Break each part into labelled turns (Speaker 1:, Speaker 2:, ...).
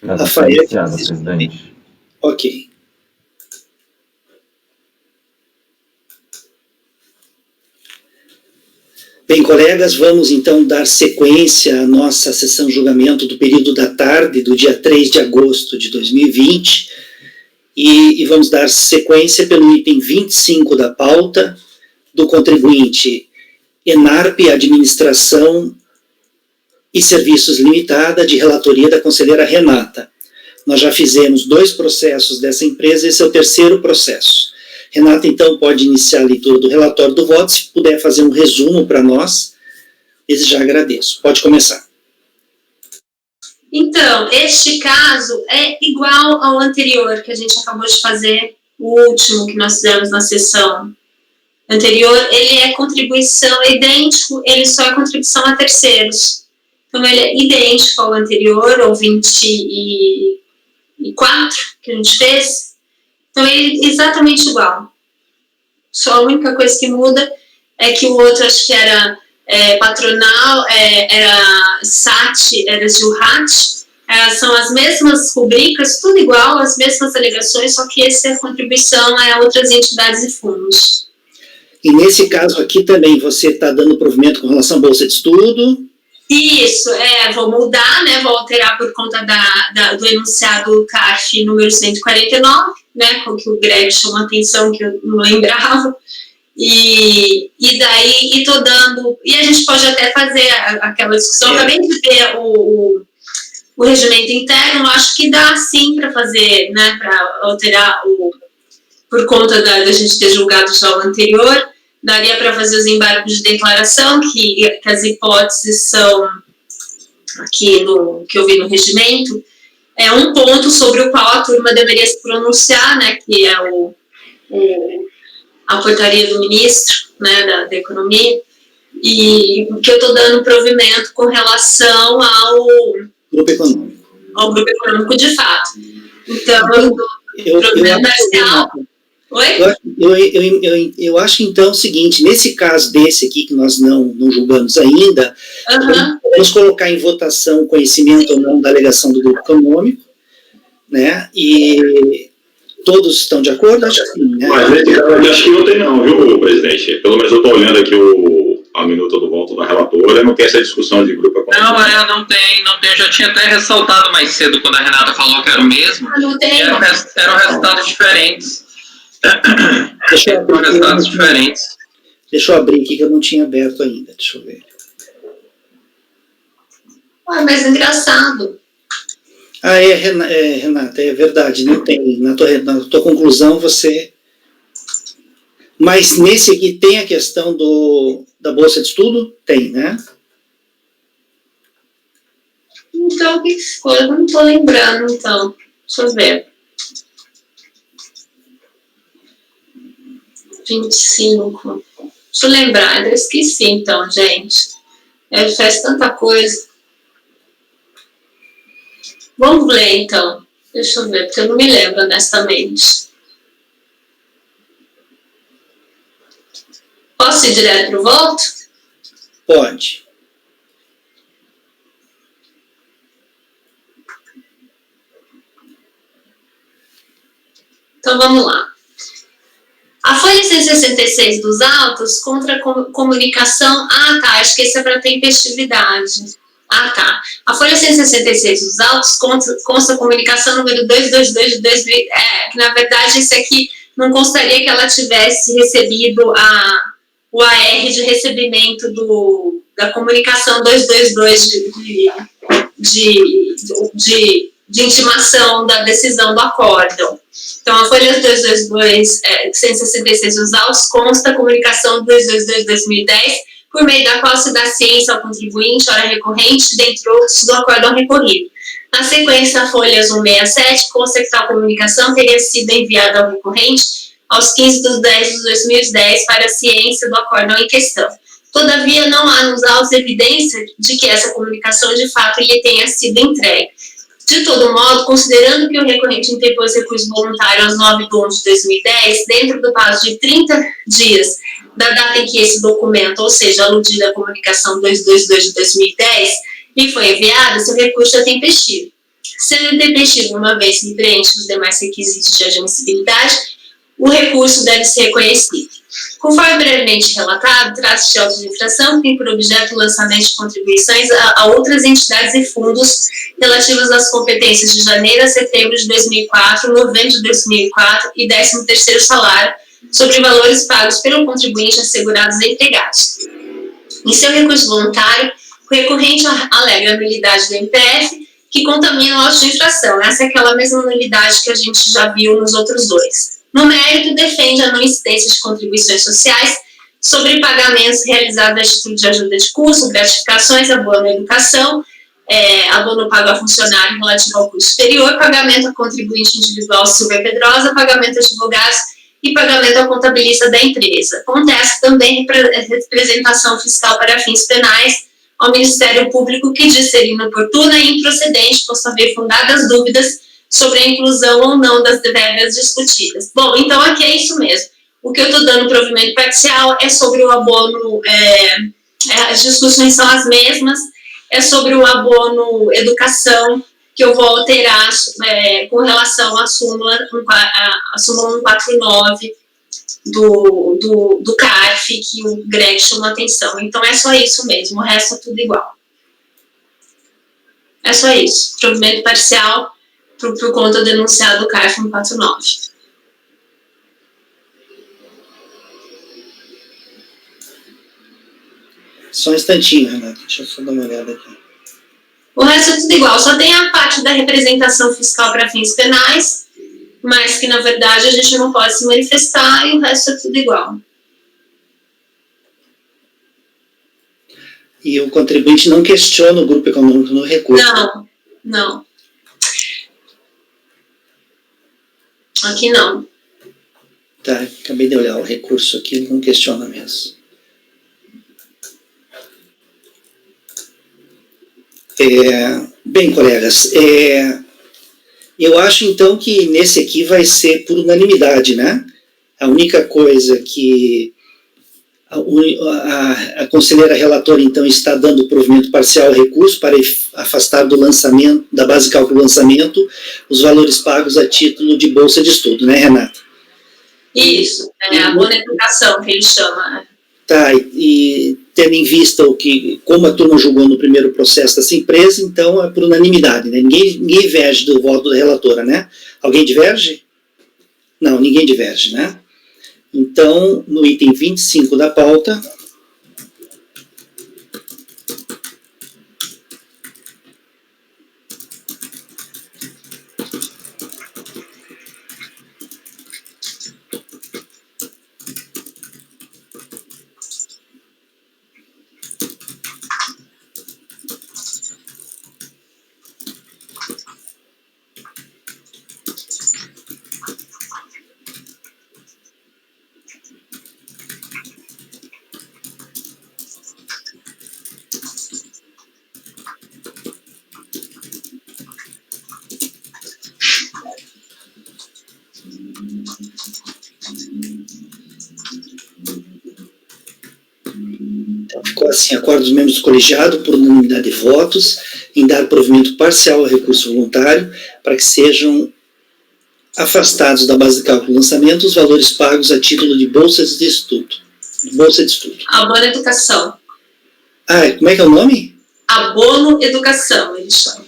Speaker 1: Rafael, iniciada, presidente.
Speaker 2: Ok. Bem, colegas, vamos então dar sequência à nossa sessão de julgamento do período da tarde, do dia 3 de agosto de 2020, e vamos dar sequência pelo item 25 da pauta, do contribuinte Enarp Administração e Serviços Limitada, de relatoria da conselheira Renata. Nós já fizemos 2 processos dessa empresa, esse é o 3º processo. Renata, então, pode iniciar a leitura do relatório do voto, se puder fazer um resumo para nós, desde já agradeço. Pode começar.
Speaker 3: Então, este caso é igual ao anterior que a gente acabou de fazer, o último que nós fizemos na sessão anterior. Ele é contribuição, é idêntico, ele só é contribuição a terceiros. Então, ele é idêntico ao anterior, ao 24 que a gente fez. Então, ele é exatamente igual. Só a única coisa que muda é que o outro, acho que era patronal, era SAT, era Gilhat. São as mesmas rubricas, tudo igual, as mesmas alegações, só que essa é a contribuição a outras entidades e fundos.
Speaker 2: E nesse caso aqui também, você está dando provimento com relação à bolsa de estudo?
Speaker 3: Isso, vou mudar, né, vou alterar por conta do enunciado CARF número 149, né, com que o Greg chamou a atenção, que eu não lembrava, e daí estou dando, e a gente pode até fazer aquela discussão, acabei de ver o regimento interno, acho que dá sim para fazer, né, para alterar por conta da gente ter julgado já o anterior, daria para fazer os embargos de declaração, que as hipóteses são, aqui que eu vi no regimento, é um ponto sobre o qual a turma deveria se pronunciar, né, que é a portaria do ministro, né, da Economia, e que eu estou dando provimento com relação ao grupo econômico de fato. Então, eu provimento parcial. Oi?
Speaker 2: Eu acho então o seguinte, nesse caso desse aqui, que nós não julgamos ainda, vamos colocar em votação o conhecimento ou não da alegação do grupo econômico, né, e todos estão de acordo? Acho que sim, né?
Speaker 4: Mas nesse caso aqui, acho que não tem não, viu, presidente? Pelo menos eu estou olhando aqui a minuta do voto da relatora, não tem essa discussão de grupo econômico.
Speaker 5: Não tem, eu já tinha até ressaltado mais cedo, quando a Renata falou que era o mesmo,
Speaker 3: não tem.
Speaker 5: Eram resultados diferentes.
Speaker 2: Deixa eu abrir aqui que eu não tinha aberto ainda, deixa eu ver.
Speaker 3: Mas engraçado.
Speaker 2: Renata, é verdade, não tem, na tua conclusão você... Mas nesse aqui tem a questão da bolsa de estudo? Tem, né?
Speaker 3: Então, o que ficou? Eu não estou lembrando, então. Deixa eu ver. 25. Deixa eu lembrar, eu esqueci então, gente. Faz tanta coisa. Vamos ler então. Deixa eu ver, porque eu não me lembro honestamente. Posso ir direto para o voto?
Speaker 2: Pode.
Speaker 3: Então vamos lá. A folha 166 dos autos contra a comunicação... acho que esse é para tempestividade. A folha 166 dos autos consta a comunicação número 222 de 2000... que na verdade esse aqui não constaria que ela tivesse recebido o AR de recebimento da comunicação 222 de intimação da decisão do acórdão. Então, a folha 222, 166 dos autos, consta a comunicação 222 de 2010, por meio da qual se dá ciência ao contribuinte, hora recorrente, dentre outros, do acórdão recorrido. Na sequência, a folha 167 consta que tal comunicação teria sido enviada ao recorrente aos 15/10/2010 para a ciência do acórdão em questão. Todavia, não há nos autos evidência de que essa comunicação, de fato, lhe tenha sido entregue. De todo modo, considerando que o recorrente interpôs recurso voluntário às 9/1/2010, dentro do prazo de 30 dias da data em que esse documento, ou seja, aludida à comunicação 222 de 2010, lhe foi enviado, seu recurso é tempestivo. Sendo intempestivo, uma vez que preenche os demais requisitos de admissibilidade, o recurso deve ser reconhecido. Conforme brevemente relatado, trata-se de auto de infração que tem por objeto o lançamento de contribuições a outras entidades e fundos relativos às competências de janeiro a setembro de 2004, novembro de 2004 e 13º salário, sobre valores pagos pelo contribuinte assegurados e empregados. Em seu recurso voluntário, o recorrente alega a nulidade do MPF, que contamina o auto de infração. Essa é aquela mesma nulidade que a gente já viu nos outros dois. No mérito, defende a não incidência de contribuições sociais sobre pagamentos realizados a título de ajuda de custo, gratificações, abono à educação, abono pago a funcionário relativo ao curso superior, pagamento a contribuinte individual Silvia Pedrosa, pagamento a advogados e pagamento ao contabilista da empresa. Acontece também representação fiscal para fins penais ao Ministério Público, que diz ser inoportuna e improcedente, posto haver fundadas dúvidas sobre a inclusão ou não das verbas discutidas. Bom, então aqui é isso mesmo. O que eu estou dando provimento parcial é sobre o abono, as discussões são as mesmas, é sobre o abono educação, que eu vou alterar com relação à súmula 149 do CARF, que o Greg chamou a atenção. Então é só isso mesmo, o resto é tudo igual. É só isso, provimento parcial por conta do denunciado do CARF 149.
Speaker 2: Só um instantinho, Renato, deixa eu só dar uma olhada aqui.
Speaker 3: O resto é tudo igual, só tem a parte da representação fiscal para fins penais, mas que, na verdade, a gente não pode se manifestar e o resto é tudo igual.
Speaker 2: E o contribuinte não questiona o grupo econômico no recurso?
Speaker 3: Não. Aqui não.
Speaker 2: Tá, acabei de olhar o recurso aqui, ele não questiona mesmo. Bem, colegas, eu acho então que nesse aqui vai ser por unanimidade, né? A única coisa que a conselheira relatora então está dando provimento parcial ao recurso para afastar do lançamento, da base de cálculo do lançamento, os valores pagos a título de bolsa de estudo, né, Renata?
Speaker 3: Isso, a boa educação que ele chama, né?
Speaker 2: Tá, e tendo em vista como a turma julgou no primeiro processo dessa empresa, então é por unanimidade, né? Ninguém diverge do voto da relatora, né? Alguém diverge? Não, ninguém diverge, né? Então, no item 25 da pauta, ficou assim: acordo dos membros do colegiado por unanimidade de votos em dar provimento parcial ao recurso voluntário para que sejam afastados da base de cálculo do lançamento os valores pagos a título de bolsas de estudo. Bolsa de estudo.
Speaker 3: Abono educação.
Speaker 2: Ah, como é que é o nome?
Speaker 3: Abono educação, ele chama.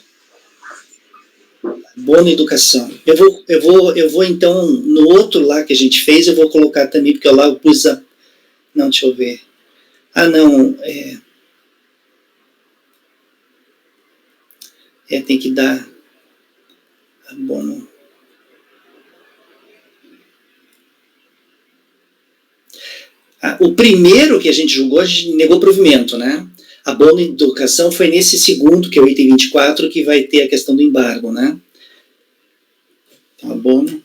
Speaker 2: Abono educação. Eu vou então, no outro lá que a gente fez, eu vou colocar também, porque lá eu pus a... Não, deixa eu ver. Ah, não, tem que dar abono. O primeiro que a gente julgou, a gente negou provimento, né? Abono educação foi nesse segundo, que é o item 24, que vai ter a questão do embargo, né? Então, abono.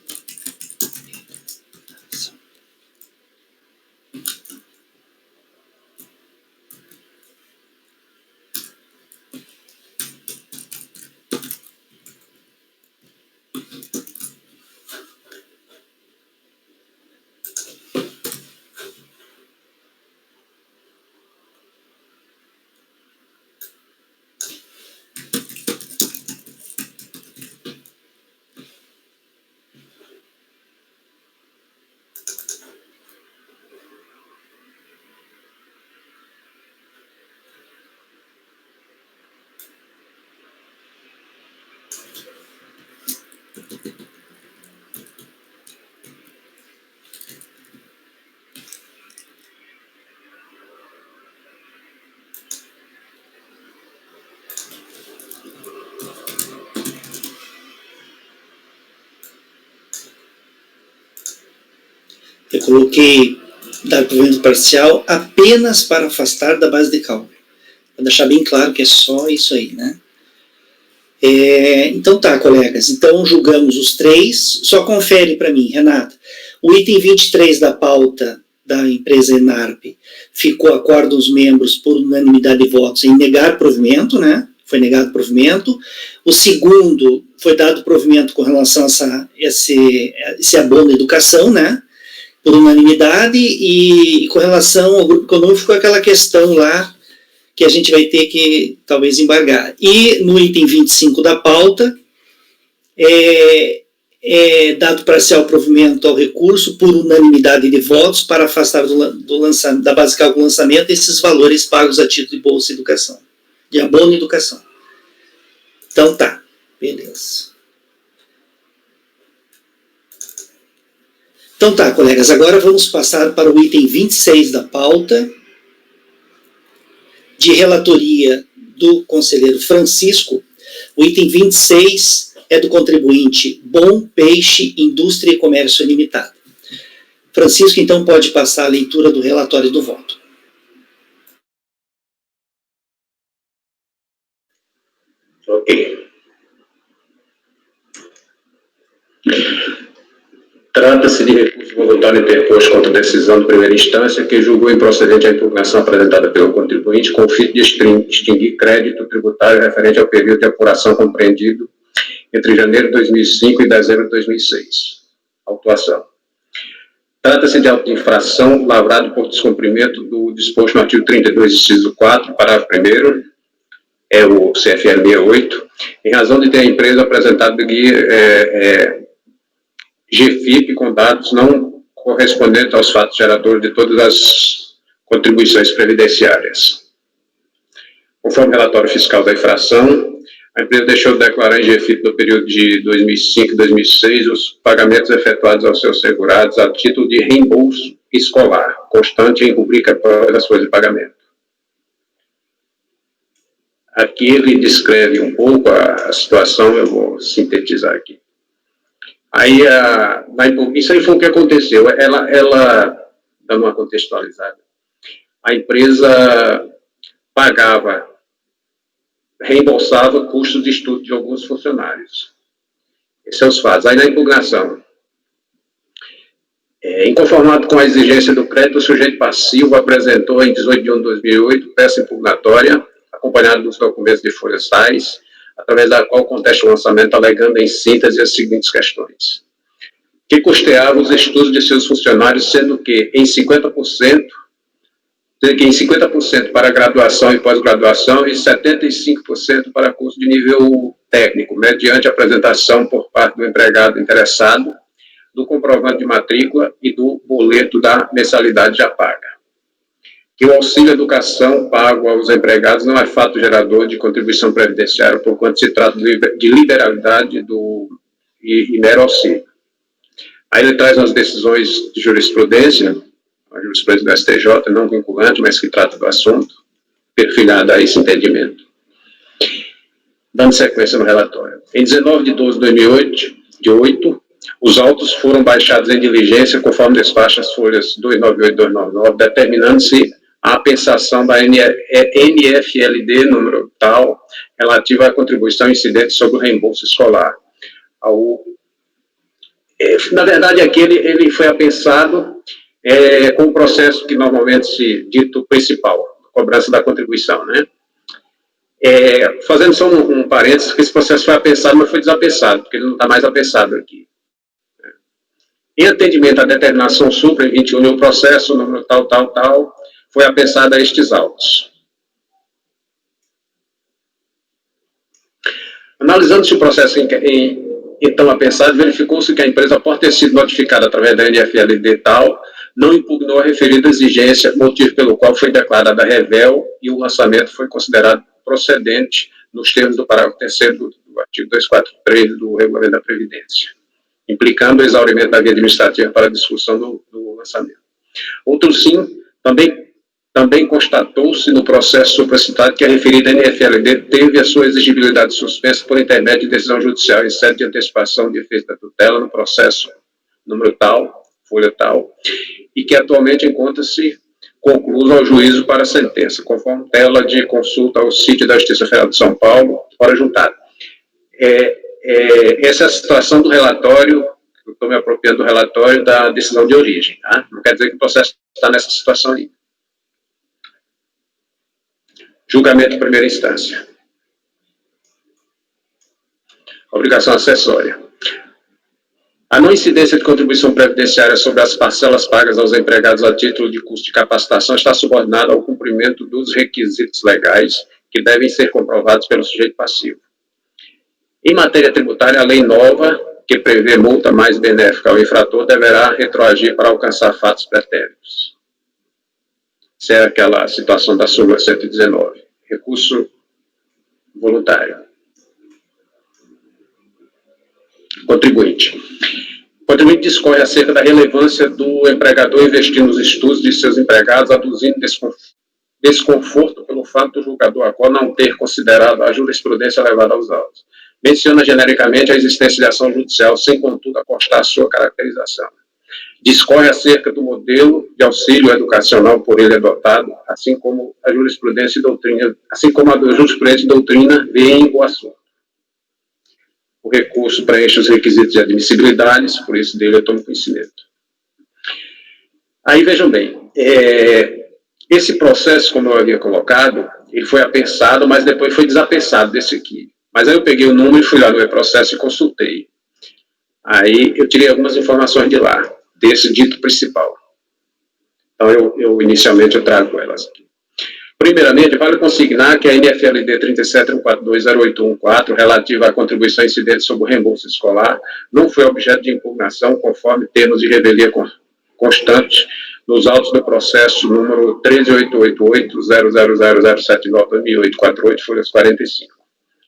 Speaker 2: Eu coloquei dar provimento parcial apenas para afastar da base de cálculo. Vou deixar bem claro que é só isso aí, né? Então tá, colegas. Então julgamos os três. Só confere para mim, Renata. O item 23 da pauta da empresa Enarp ficou acordo dos membros por unanimidade de votos em negar provimento, né? Foi negado provimento. O segundo foi dado provimento com relação a esse abono de educação, né? Por unanimidade, e com relação ao grupo econômico ficou aquela questão lá que a gente vai ter que talvez embargar. E no item 25 da pauta, dado parcial provimento ao recurso por unanimidade de votos para afastar da base de cálculo do lançamento esses valores pagos a título de bolsa de educação, de abono de educação. Então tá, beleza. Então tá, colegas, agora vamos passar para o item 26 da pauta, de relatoria do conselheiro Francisco. O item 26 é do contribuinte Bom Peixe Indústria e Comércio Limitada. Francisco, então, pode passar a leitura do relatório do voto.
Speaker 6: Ok. Trata-se de recurso voluntário interposto contra a decisão de primeira instância que julgou improcedente a impugnação apresentada pelo contribuinte com o fim de extinguir crédito tributário referente ao período de apuração compreendido entre janeiro de 2005 e dezembro de 2006. Autuação. Trata-se de auto de infração lavrado por descumprimento do disposto no artigo 32, inciso 4, parágrafo 1º, é o CFL 68, em razão de ter a empresa apresentado guia GFIP com dados não correspondentes aos fatos geradores de todas as contribuições previdenciárias. Conforme o relatório fiscal da infração, a empresa deixou de declarar em GFIP no período de 2005 e 2006 os pagamentos efetuados aos seus segurados a título de reembolso escolar, constante em rubrica das folhas de pagamento. Aqui ele descreve um pouco a situação, eu vou sintetizar aqui. Aí, isso aí foi o que aconteceu. Ela, dando uma contextualizada, a empresa reembolsava custos de estudo de alguns funcionários. Esses são os fatos. Aí, na impugnação, inconformado com a exigência do crédito, o sujeito passivo apresentou em 18 de 1 de 2008 peça impugnatória, acompanhada dos documentos de folhas tais, através da qual contesta o lançamento, alegando em síntese as seguintes questões. Que custeava os estudos de seus funcionários, sendo que em 50% para graduação e pós-graduação e 75% para curso de nível técnico, mediante apresentação por parte do empregado interessado do comprovante de matrícula e do boleto da mensalidade já paga. Que o auxílio educação pago aos empregados não é fato gerador de contribuição previdenciária, porquanto se trata de liberalidade e mero auxílio. Aí ele traz umas decisões de jurisprudência, a jurisprudência do STJ, não vinculante, mas que trata do assunto, perfilhada a esse entendimento. Dando sequência no relatório. Em 19 de 12 de 2008, os autos foram baixados em diligência, conforme despacha as folhas 298 e 299, determinando-se a pensação da NFLD, número tal, relativa à contribuição incidente sobre o reembolso escolar. Na verdade, aqui ele foi apensado com o processo que normalmente se dito principal, cobrança da contribuição, né? Fazendo só um parênteses, que esse processo foi apensado, mas foi desapensado, porque ele não está mais apensado aqui. Em atendimento à determinação supra em 21, o processo, número tal, foi apensado a estes autos. Analisando-se o processo então apensado, verificou-se que a empresa, após ter sido notificada através da NFLD tal, não impugnou a referida exigência, motivo pelo qual foi declarada revel e o lançamento foi considerado procedente nos termos do parágrafo 3º do artigo 243 do Regulamento da Previdência, implicando o exaurimento da via administrativa para a discussão do lançamento. Outro sim, também constatou-se no processo supracitado que a referida NFLD teve a sua exigibilidade suspensa por intermédio de decisão judicial em sede de antecipação de efeito da tutela no processo número tal, folha tal, e que atualmente encontra-se concluso ao juízo para a sentença, conforme tela de consulta ao sítio da Justiça Federal de São Paulo, fora juntado. Essa é a situação do relatório, eu estou me apropriando do relatório da decisão de origem, tá? Não quer dizer que o processo está nessa situação aí. Julgamento de primeira instância. Obrigação acessória. A não incidência de contribuição previdenciária sobre as parcelas pagas aos empregados a título de custo de capacitação está subordinada ao cumprimento dos requisitos legais que devem ser comprovados pelo sujeito passivo. Em matéria tributária, a lei nova, que prevê multa mais benéfica ao infrator, deverá retroagir para alcançar fatos pretéritos. Essa é aquela situação da súmula 119. Recurso voluntário. Contribuinte. O contribuinte discorre acerca da relevância do empregador investir nos estudos de seus empregados, aduzindo desconforto pelo fato do julgador ACOR não ter considerado a jurisprudência levada aos autos. Menciona genericamente a existência de ação judicial, sem, contudo, apostar sua caracterização. Discorre acerca do modelo de auxílio educacional por ele adotado, assim como a jurisprudência e doutrina veem o assunto. O recurso preenche os requisitos de admissibilidade, por isso dele eu tomo conhecimento. Aí, vejam bem, esse processo, como eu havia colocado, ele foi apensado, mas depois foi desapensado desse aqui. Mas aí eu peguei o número, fui lá no e-processo e consultei. Aí eu tirei algumas informações de lá, desse dito principal. Então, inicialmente eu trago elas aqui. Primeiramente, vale consignar que a NFLD 37.142.0814, relativa à contribuição incidente sobre o reembolso escolar, não foi objeto de impugnação, conforme termos de revelia constantes nos autos do processo número 13.888.000.079.2008.48, folhas 45.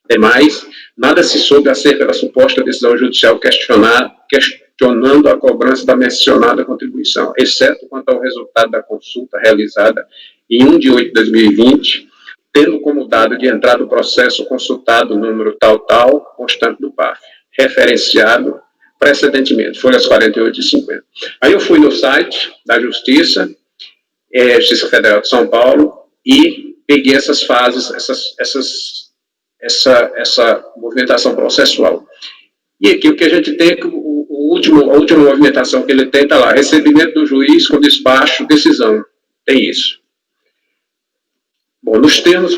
Speaker 6: Demais, nada se soube acerca da suposta decisão judicial questionando a cobrança da mencionada contribuição, exceto quanto ao resultado da consulta realizada em 1 de 8 de 2020, tendo como dado de entrada do processo consultado o número tal, constante do PAF, referenciado precedentemente, folhas 48 e 50. Aí eu fui no site da Justiça Federal de São Paulo, e peguei essas fases, essa movimentação processual. E aqui o que a gente tem, a última movimentação que ele tem está lá, recebimento do juiz com despacho, decisão, tem isso. Bom, desses termos,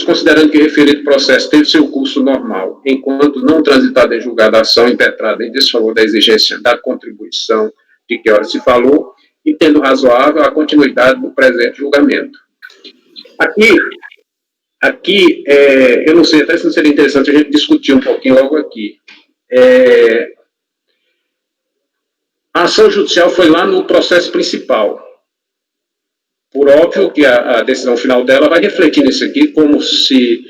Speaker 6: considerando que o referido processo teve seu curso normal, enquanto não transitada em julgada a ação impetrada em desfavor da exigência da contribuição de que hora se falou, e tendo razoável a continuidade do presente julgamento. Aqui, eu não sei, até se não seria interessante a gente discutir um pouquinho logo aqui. A ação judicial foi lá no processo principal. Por óbvio que a decisão final dela vai refletir nisso aqui, como se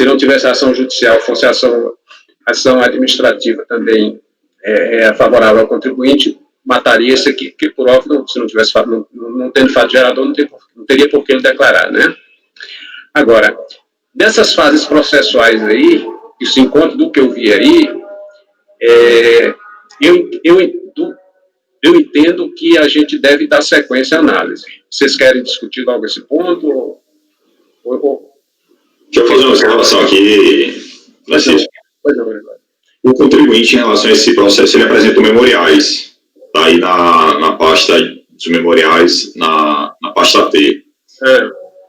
Speaker 6: não tivesse ação judicial, fosse ação administrativa também favorável ao contribuinte, mataria esse aqui, porque por óbvio, se não tivesse não tendo fato gerador, não teria por que ele declarar, né? Agora, dessas fases processuais aí, que se encontra do que eu vi aí, eu entendo que a gente deve dar sequência à análise. Vocês querem discutir logo esse ponto?
Speaker 4: Deixa eu fazer uma observação aqui, Francisco. O contribuinte, em relação a esse processo, ele apresenta memoriais. Está aí na pasta dos memoriais, na pasta T.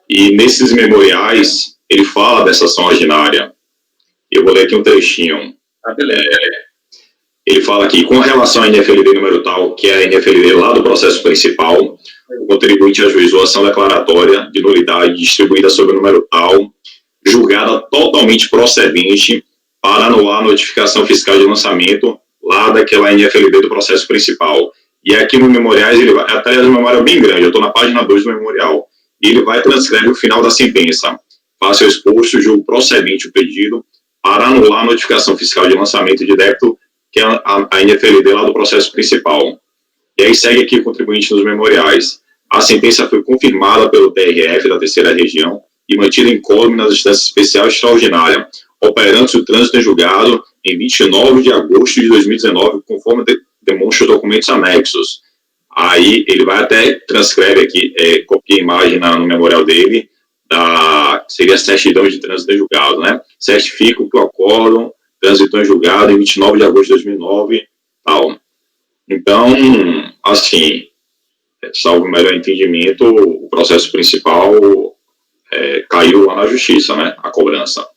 Speaker 4: E nesses memoriais, ele fala dessa ação ordinária. Eu vou ler aqui um trechinho. Ele fala aqui, com relação à NFLD número tal, que é a NFLD lá do processo principal, o contribuinte ajuizou a ação declaratória de nulidade distribuída sobre o número tal, julgada totalmente procedente para anular a notificação fiscal de lançamento lá daquela NFLD do processo principal. E aqui no memoriais, ele vai, até a memória é bem grande, eu estou na página 2 do memorial, e ele vai transcrever o final da sentença. Faça o exposto, julgo procedente o pedido para anular a notificação fiscal de lançamento de débito, que é a NFLD lá do processo principal. E aí segue aqui o contribuinte nos memoriais. A sentença foi confirmada pelo TRF da terceira região e mantida incólume nas instâncias especial e extraordinária, operando-se o trânsito em julgado em 29 de agosto de 2019, conforme demonstra os documentos anexos. Aí ele vai até, transcreve aqui, copia a imagem no memorial dele, seria a certidão de trânsito em julgado, né? Certifico que o acórdão transitou em julgado em 29 de agosto de 2009, tal. Então, assim, salvo o melhor entendimento, o processo principal caiu lá na justiça, né? A cobrança.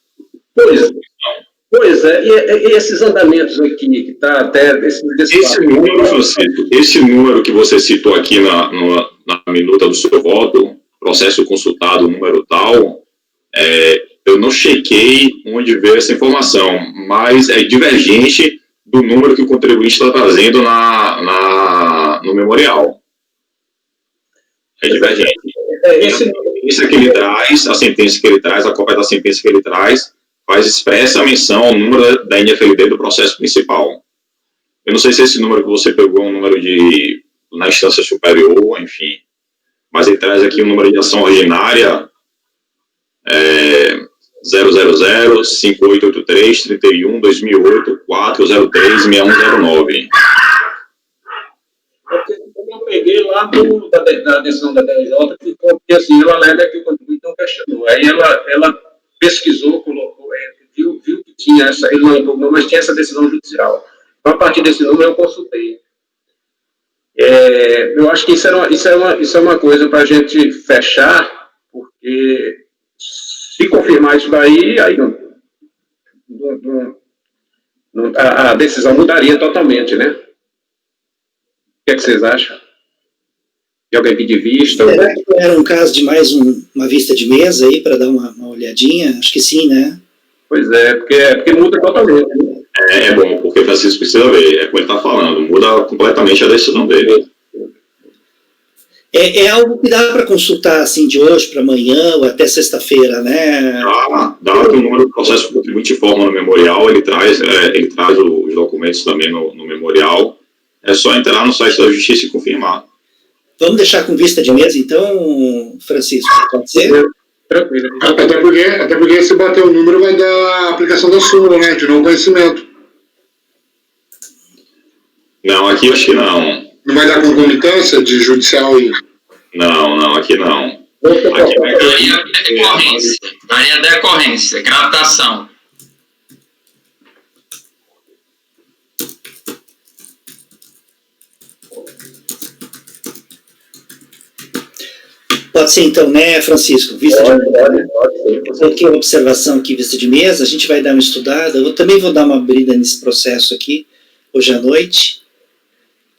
Speaker 6: Pois é, e esses andamentos aqui, que está até...
Speaker 4: Esse número que você citou aqui na minuta do seu voto, processo consultado, número tal, eu não chequei onde veio essa informação, mas é divergente do número que o contribuinte está trazendo no memorial. É divergente. Isso que ele traz, a sentença que ele traz, a cópia da sentença que ele traz, faz expressa menção ao número da NFLD do processo principal. Eu não sei se esse número que você pegou é um número na instância superior, enfim, mas ele traz aqui o número de ação ordinária 000-5883-31-2008-403-6109.
Speaker 6: Eu peguei lá da decisão da DRJ, porque assim, ela alega que o contribuinte não questionou. Aí ela pesquisou, colocou, viu que tinha ele não impugnou, mas tinha essa decisão judicial. Então, a partir desse número, eu consultei. Eu acho que isso é uma coisa para a gente fechar, porque se confirmar isso daí, aí a decisão mudaria totalmente, né? O que vocês acham? De alguém pedir vista?
Speaker 2: Será que era um caso de mais uma vista de mesa aí, para dar uma olhadinha? Acho que sim, né?
Speaker 6: Pois porque muda totalmente.
Speaker 4: É bom, porque o Francisco precisa ver, como ele está falando, muda completamente a decisão dele.
Speaker 2: É algo que dá para consultar, assim, de hoje para amanhã ou até sexta-feira, né?
Speaker 4: Dá que o número do processo que o contribuinte informa no memorial, ele traz os documentos também no memorial. É só entrar no site da Justiça e confirmar.
Speaker 2: Vamos deixar com vista de mesa, então, Francisco, pode ser?
Speaker 6: Tranquilo.
Speaker 7: Até porque se bater o número vai dar a aplicação da súmula, né? De não conhecimento.
Speaker 4: Não, aqui eu acho que não.
Speaker 7: Não vai dar concomitância de judicial e...
Speaker 4: Não, aqui não.
Speaker 5: Daria decorrência, gratação.
Speaker 2: Pode ser então, né, Francisco? Vista de mesa. Coloquei uma observação aqui, vista de mesa, a gente vai dar uma estudada. Eu também vou dar uma abrida nesse processo aqui, hoje à noite.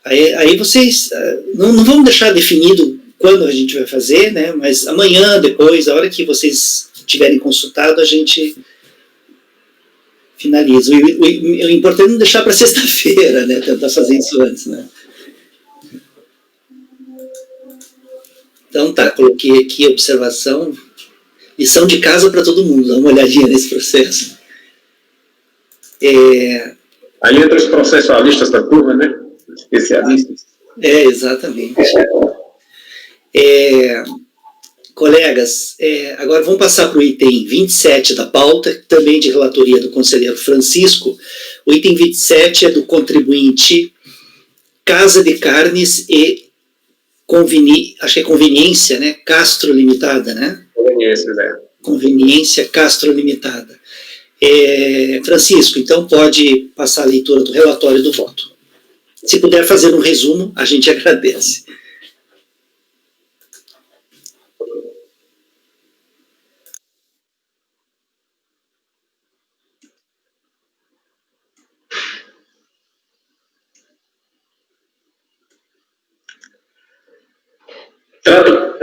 Speaker 2: Aí vocês, não vamos deixar definido quando a gente vai fazer, né, mas amanhã, depois, a hora que vocês tiverem consultado, a gente finaliza. O importante é não deixar para sexta-feira, né, tentar fazer isso antes, né. Então tá, coloquei aqui a observação, lição de casa para todo mundo, dá uma olhadinha nesse processo.
Speaker 6: Aí entra os processualistas da curva, né? Especialistas.
Speaker 2: Exatamente. Colegas, agora vamos passar para o item 27 da pauta, também de relatoria do conselheiro Francisco. O item 27 é do contribuinte Casa de Carnes e acho que é Conveniência, né? Castro Limitada, né?
Speaker 6: Conveniência, né?
Speaker 2: Conveniência Castro Limitada. Francisco, então pode passar a leitura do relatório do voto. Se puder fazer um resumo, a gente agradece.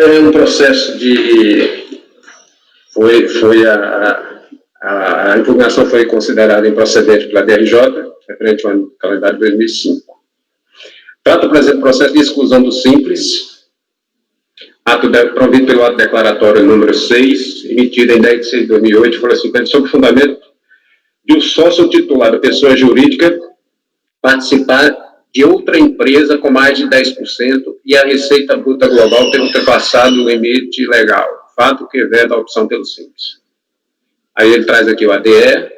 Speaker 6: Um processo a impugnação foi considerada improcedente pela DRJ, referente ao ano calendário de 2005. Trata o presente processo de exclusão do Simples, provido pelo ato declaratório número 6, emitido em 10 de 6 de 2008, folha 50, sob o fundamento de um sócio titular da pessoa jurídica participar de outra empresa com mais de 10% e a receita bruta global ter ultrapassado o limite legal, fato que veda a opção pelo Simples. Aí ele traz aqui o ADE.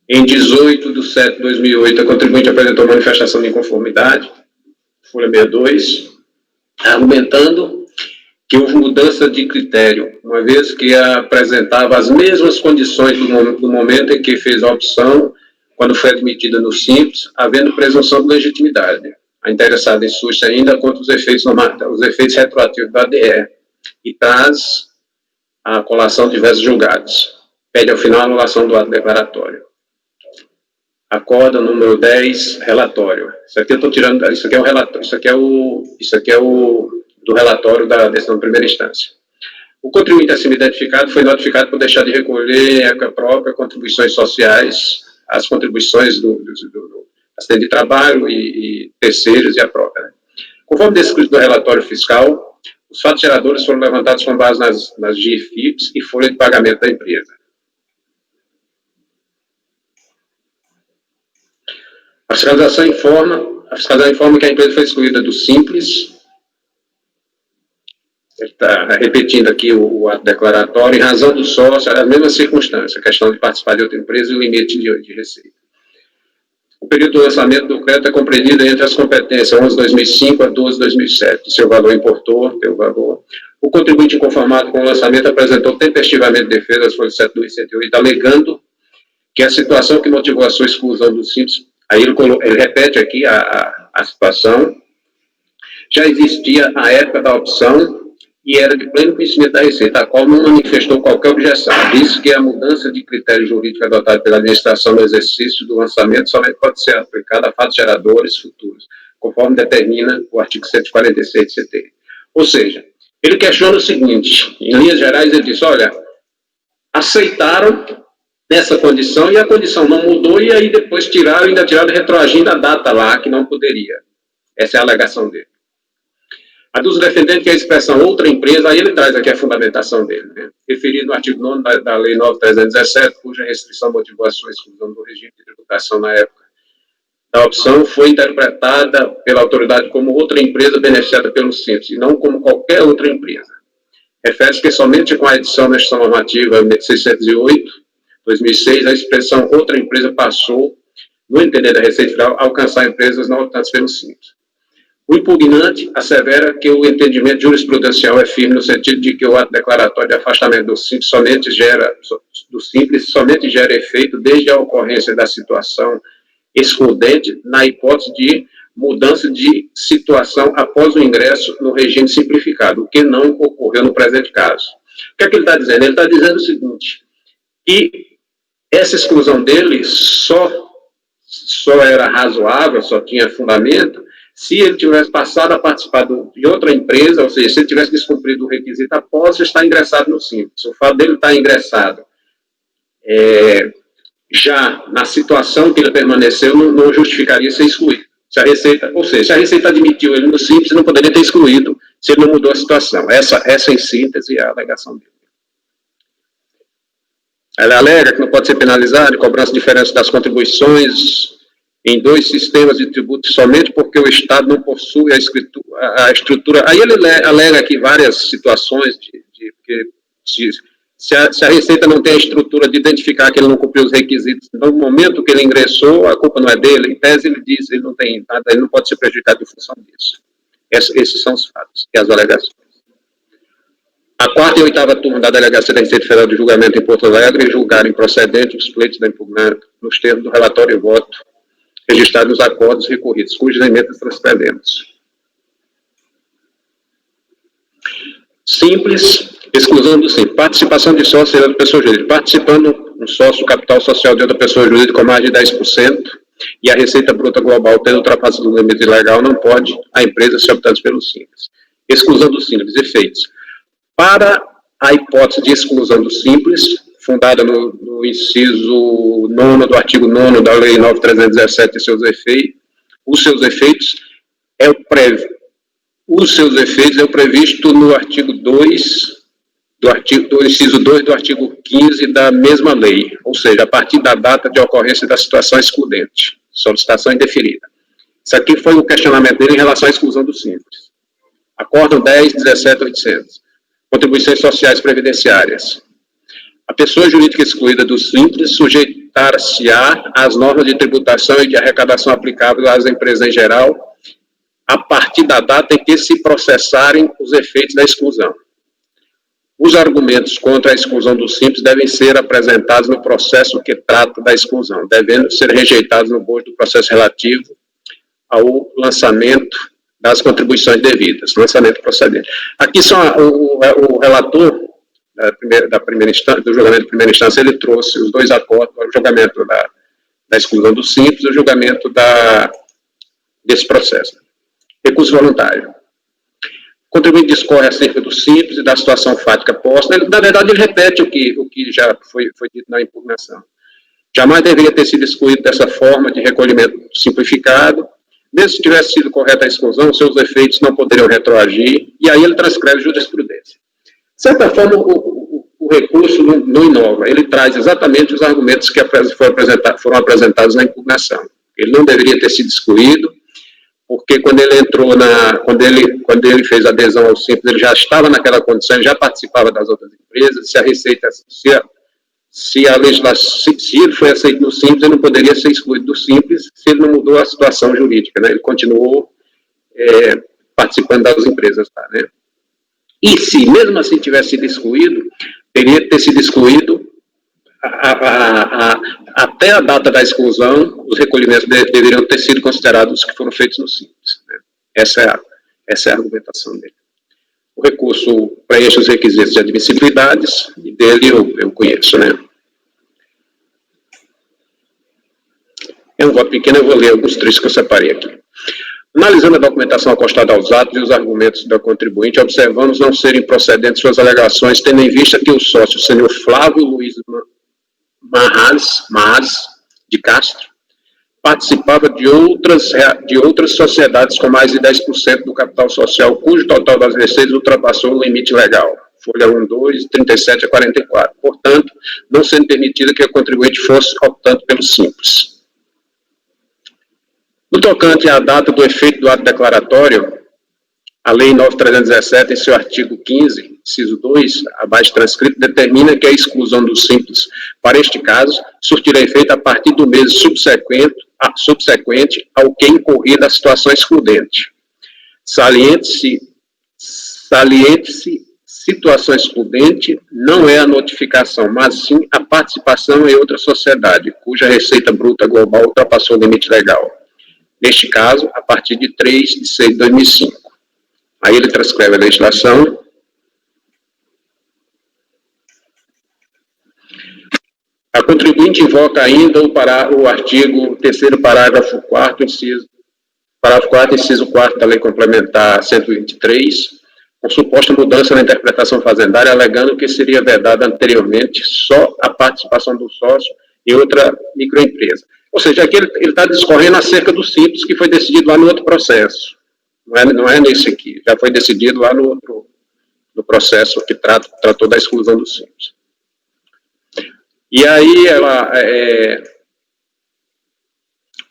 Speaker 6: Em 18/7/2008, a contribuinte apresentou manifestação de inconformidade, folha 62, argumentando que houve mudança de critério, uma vez que apresentava as mesmas condições do momento em que fez a opção, quando foi admitida no Simples, havendo presunção de legitimidade. A interessada insurge ainda contra os efeitos retroativos da ADE e traz a colação de diversos julgados. Pede ao final a anulação do ato declaratório. Acorda número 10, relatório. Isso aqui eu estou tirando, isso aqui é o relatório, isso aqui é o do relatório da decisão de primeira instância. O contribuinte acima identificado foi notificado por deixar de recolher em época própria contribuições sociais, as contribuições do acidente de trabalho e terceiros e a própria. Né? Conforme descrito no relatório fiscal, os fatos geradores foram levantados com base nas GIFIPs e folha de pagamento da empresa. A fiscalização informa que a empresa foi excluída do Simples. Ele está repetindo aqui o ato declaratório, em razão do sócio, as mesmas circunstâncias, a questão de participar de outra empresa e o limite de receita. O período do lançamento do crédito é compreendido entre as competências 11/2005 a 12/2007. Seu valor importou, teu valor. O contribuinte inconformado com o lançamento apresentou tempestivamente defesa às folhas 7208, alegando que a situação que motivou a sua exclusão do Simples, aí ele repete aqui a situação, já existia à época da opção e era de pleno conhecimento da Receita, a qual não manifestou qualquer objeção. Disse que a mudança de critério jurídico adotado pela administração no exercício do lançamento somente pode ser aplicada a fatos geradores futuros, conforme determina o artigo 146 do CT. Ou seja, ele questiona o seguinte, em linhas gerais ele diz, olha, aceitaram nessa condição e a condição não mudou e aí depois ainda tiraram retroagindo a data lá que não poderia. Essa é a alegação dele. Aduz defendendo que a expressão outra empresa, aí ele traz aqui a fundamentação dele, né? Referido no artigo 9º da Lei 9.317, cuja restrição motivou a sua exclusão do regime de tributação na época da opção, foi interpretada pela autoridade como outra empresa beneficiada pelo Simples, e não como qualquer outra empresa. Refere-se que somente com a edição da Instituição Normativa 608/2006, a expressão outra empresa passou, no entender da Receita Federal, a alcançar empresas não optadas pelo Simples. O impugnante assevera que o entendimento jurisprudencial é firme no sentido de que o ato declaratório de afastamento do Simples somente gera efeito desde a ocorrência da situação excludente na hipótese de mudança de situação após o ingresso no regime simplificado, o que não ocorreu no presente caso. O que é que ele está dizendo? Ele está dizendo o seguinte, que essa exclusão dele só era razoável, só tinha fundamento, se ele tivesse passado a participar de outra empresa, ou seja, se ele tivesse descumprido o requisito após estar ingressado no Simples. O fato dele estar ingressado já na situação que ele permaneceu não justificaria ser excluído. Se a Receita admitiu ele no Simples, não poderia ter excluído se ele não mudou a situação. Essa em síntese é a alegação dele. Ela alega que não pode ser penalizado, cobrança diferente das contribuições em dois sistemas de tributo somente porque o Estado não possui a estrutura. Aí ele alega aqui várias situações porque se a Receita não tem a estrutura de identificar que ele não cumpriu os requisitos no momento que ele ingressou, a culpa não é dele. Em tese ele diz, ele não tem nada, ele não pode ser prejudicado em função disso. Esses são os fatos e as alegações. A 4ª e 8ª turma da Delegacia da Receita Federal de Julgamento em Porto Alegre julgaram improcedente os pleitos da impugnante nos termos do relatório e voto registrado nos acordos recorridos, cujas emendas transcendentes. Simples, exclusão do Simples. Participação de sócio de pessoa jurídica. Participando um sócio capital social de outra pessoa jurídica com mais de 10%, e a receita bruta global tendo ultrapassado o limite legal, não pode a empresa ser optada pelo Simples. Exclusão do Simples. Efeitos. Para a hipótese de exclusão do Simples, fundada no inciso 9 do artigo 9 da Lei 9.317 e seus efeitos, os seus efeitos é previsto no artigo 2, do inciso 2 do artigo 15 da mesma lei, ou seja, a partir da data de ocorrência da situação excludente, solicitação indeferida. Isso aqui foi o questionamento dele em relação à exclusão do Simples. Acórdão 10.17.800. Contribuições sociais previdenciárias. A pessoa jurídica excluída do Simples sujeitar-se-á às normas de tributação e de arrecadação aplicáveis às empresas em geral, a partir da data em que se processarem os efeitos da exclusão. Os argumentos contra a exclusão do Simples devem ser apresentados no processo que trata da exclusão, devendo ser rejeitados no bojo do processo relativo ao lançamento das contribuições devidas, lançamento procedente. Aqui só o relator da primeira instância, do julgamento de primeira instância, ele trouxe os dois acordos, o julgamento da exclusão do Simples e o julgamento desse processo. Recurso voluntário. O contribuinte discorre acerca do Simples e da situação fática posta. Na verdade, ele repete o que já foi dito na impugnação. Jamais deveria ter sido excluído dessa forma de recolhimento simplificado. Mesmo se tivesse sido correta a exclusão, seus efeitos não poderiam retroagir, e aí ele transcreve jurisprudência. De certa forma, o recurso não inova, ele traz exatamente os argumentos que foram apresentados na impugnação. Ele não deveria ter sido excluído, porque quando ele entrou quando ele fez adesão ao Simples, ele já estava naquela condição, ele já participava das outras empresas, se a Receita, se ele foi aceito no Simples, ele não poderia ser excluído do Simples se ele não mudou a situação jurídica, né? Ele continuou participando das empresas, tá, né? E se mesmo assim tivesse sido excluído, teria que ter sido excluído até a data da exclusão, os recolhimentos deveriam ter sido considerados os que foram feitos no Simples, né? Essa é a argumentação dele. O recurso preenche os requisitos de admissibilidades, e dele eu conheço, né? É um voto pequeno, eu vou ler alguns trechos que eu separei aqui. Analisando a documentação acostada aos atos e os argumentos da contribuinte, observamos não serem procedentes suas alegações, tendo em vista que o sócio, o senhor Flávio Luiz Marras de Castro, participava de outras sociedades com mais de 10% do capital social, cujo total das receitas ultrapassou o limite legal, folha 12, 37 a 44. Portanto, não sendo permitido que a contribuinte fosse optando pelo Simples. No tocante à data do efeito do ato declaratório, a Lei 9.317, em seu artigo 15, inciso 2, abaixo transcrito, determina que a exclusão do Simples, para este caso, surtirá efeito a partir do mês subsequente ao que incorrida a situação excludente. Saliente-se, situação excludente não é a notificação, mas sim a participação em outra sociedade, cuja receita bruta global ultrapassou o limite legal. Neste caso, a partir de 3 de 6 de 2005. Aí ele transcreve a legislação. A contribuinte invoca ainda o artigo 3º, parágrafo 4º, inciso 4º da Lei Complementar 123, com suposta mudança na interpretação fazendária, alegando que seria vedada anteriormente só a participação do sócio em outra microempresa. Ou seja, aqui ele está discorrendo acerca do Simples, que foi decidido lá no outro processo. Não é nesse aqui. Já foi decidido lá no processo que tratou da exclusão do Simples. E aí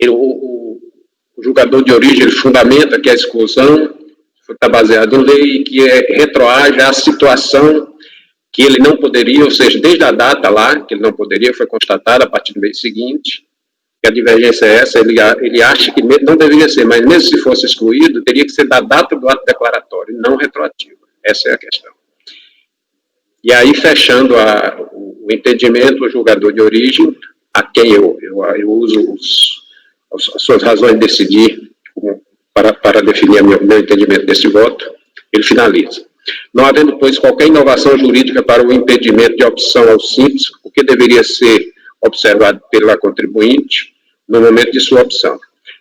Speaker 6: o julgador de origem ele fundamenta que a exclusão está baseada em lei e que retroage à situação que ele não poderia, ou seja, desde a data lá, que ele não poderia, foi constatada a partir do mês seguinte. Que a divergência é essa, ele acha que não deveria ser, mas mesmo se fosse excluído, teria que ser da data do ato declaratório, não retroativo. Essa é a questão. E aí, fechando o entendimento, o julgador de origem, a quem eu uso as suas razões de decidir para definir meu entendimento desse voto, ele finaliza. Não havendo, pois, qualquer inovação jurídica para o impedimento de opção ao Simples, o que deveria ser observado pela contribuinte no momento de sua opção.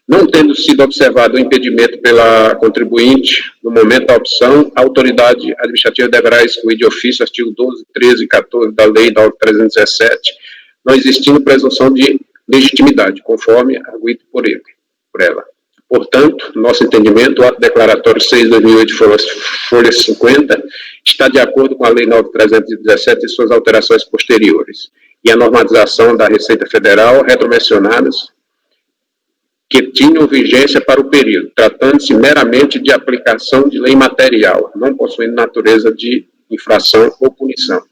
Speaker 6: Não tendo sido observado o impedimento pela contribuinte no momento da opção, a autoridade administrativa deverá excluir de ofício artigo 12, 13 e 14 da Lei 9.317, não existindo presunção de legitimidade, conforme arguido por ela. Portanto, nosso entendimento, o ato declaratório 6/2008, folha 50, está de acordo com a Lei 9.317 e suas alterações posteriores, e a normalização da Receita Federal retromencionadas, que tinham vigência para o período, tratando-se meramente de aplicação de lei material, não possuindo natureza de infração ou punição.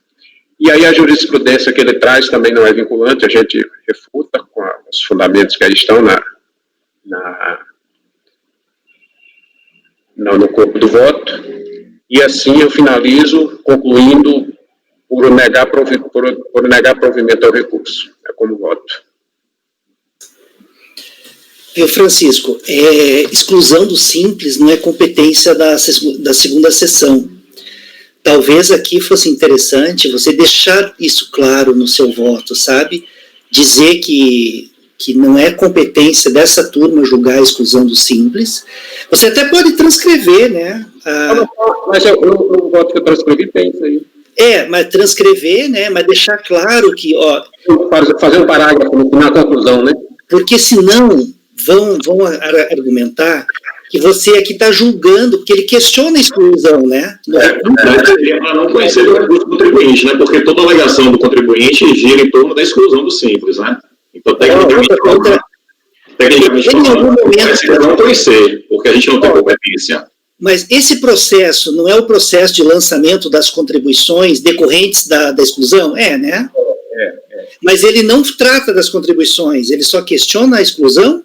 Speaker 6: E aí a jurisprudência que ele traz também não é vinculante, a gente refuta com os fundamentos que aí estão no corpo do voto, e assim eu finalizo concluindo por negar provimento ao recurso, como voto.
Speaker 2: Francisco, exclusão do simples não é competência da segunda sessão. Talvez aqui fosse interessante você deixar isso claro no seu voto, sabe? Dizer que não é competência dessa turma julgar a exclusão do simples. Você até pode transcrever, né?
Speaker 6: Mas no voto que eu transcrevi tem isso aí.
Speaker 2: Mas transcrever, né? Mas deixar claro que,
Speaker 6: fazer um parágrafo na conclusão, né?
Speaker 2: Porque senão vão argumentar que você aqui está julgando, porque ele questiona a exclusão, né?
Speaker 4: Seria para não conhecer do contribuinte, né? Porque toda alegação do contribuinte gira em torno da exclusão do simples, né? Então, tecnicamente não conhecer, porque a gente não tem competência.
Speaker 2: Mas esse processo não é o processo de lançamento das contribuições decorrentes da exclusão? Né? Mas ele não trata das contribuições, ele só questiona a exclusão?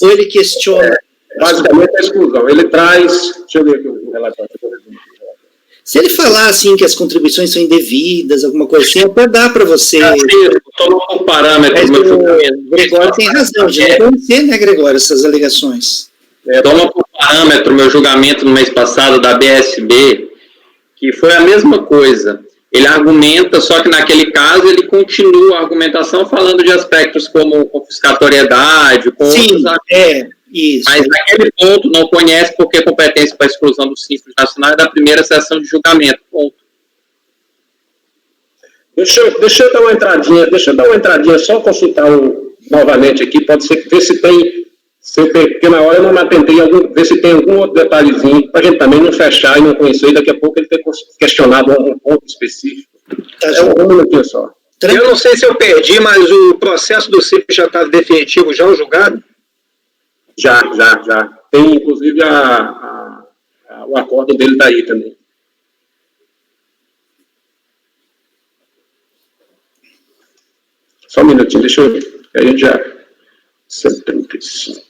Speaker 2: Ou ele questiona...
Speaker 6: Basicamente a exclusão. Ele traz... Deixa eu ver aqui o relatório.
Speaker 2: Se ele falar assim que as contribuições são indevidas, alguma coisa assim, até dá para você...
Speaker 5: Toma um parâmetro.
Speaker 2: O Gregório tem razão, de não conhecer, né, Gregório, essas alegações.
Speaker 5: Toma por parâmetro meu julgamento no mês passado da BSB, que foi a mesma coisa. Ele argumenta, só que naquele caso ele continua a argumentação falando de aspectos como confiscatoriedade,
Speaker 2: Sim, isso.
Speaker 5: Mas naquele ponto não conhece porque competência para a exclusão do Simples Nacional é da primeira sessão de julgamento. Ponto.
Speaker 6: Deixa eu dar uma entradinha, só consultar novamente aqui, pode ser ver se tem, porque na hora eu não me atentei, ver se tem algum outro detalhezinho, para a gente também não fechar e não conhecer, e daqui a pouco ele ter questionado um ponto específico. Um minutinho só.
Speaker 8: Eu não sei se eu perdi, mas o processo do Simples já está definitivo, já o julgado?
Speaker 6: Já. Tem, inclusive, o acordo dele daí também. Só um minutinho, deixa eu ver. A gente já... 75.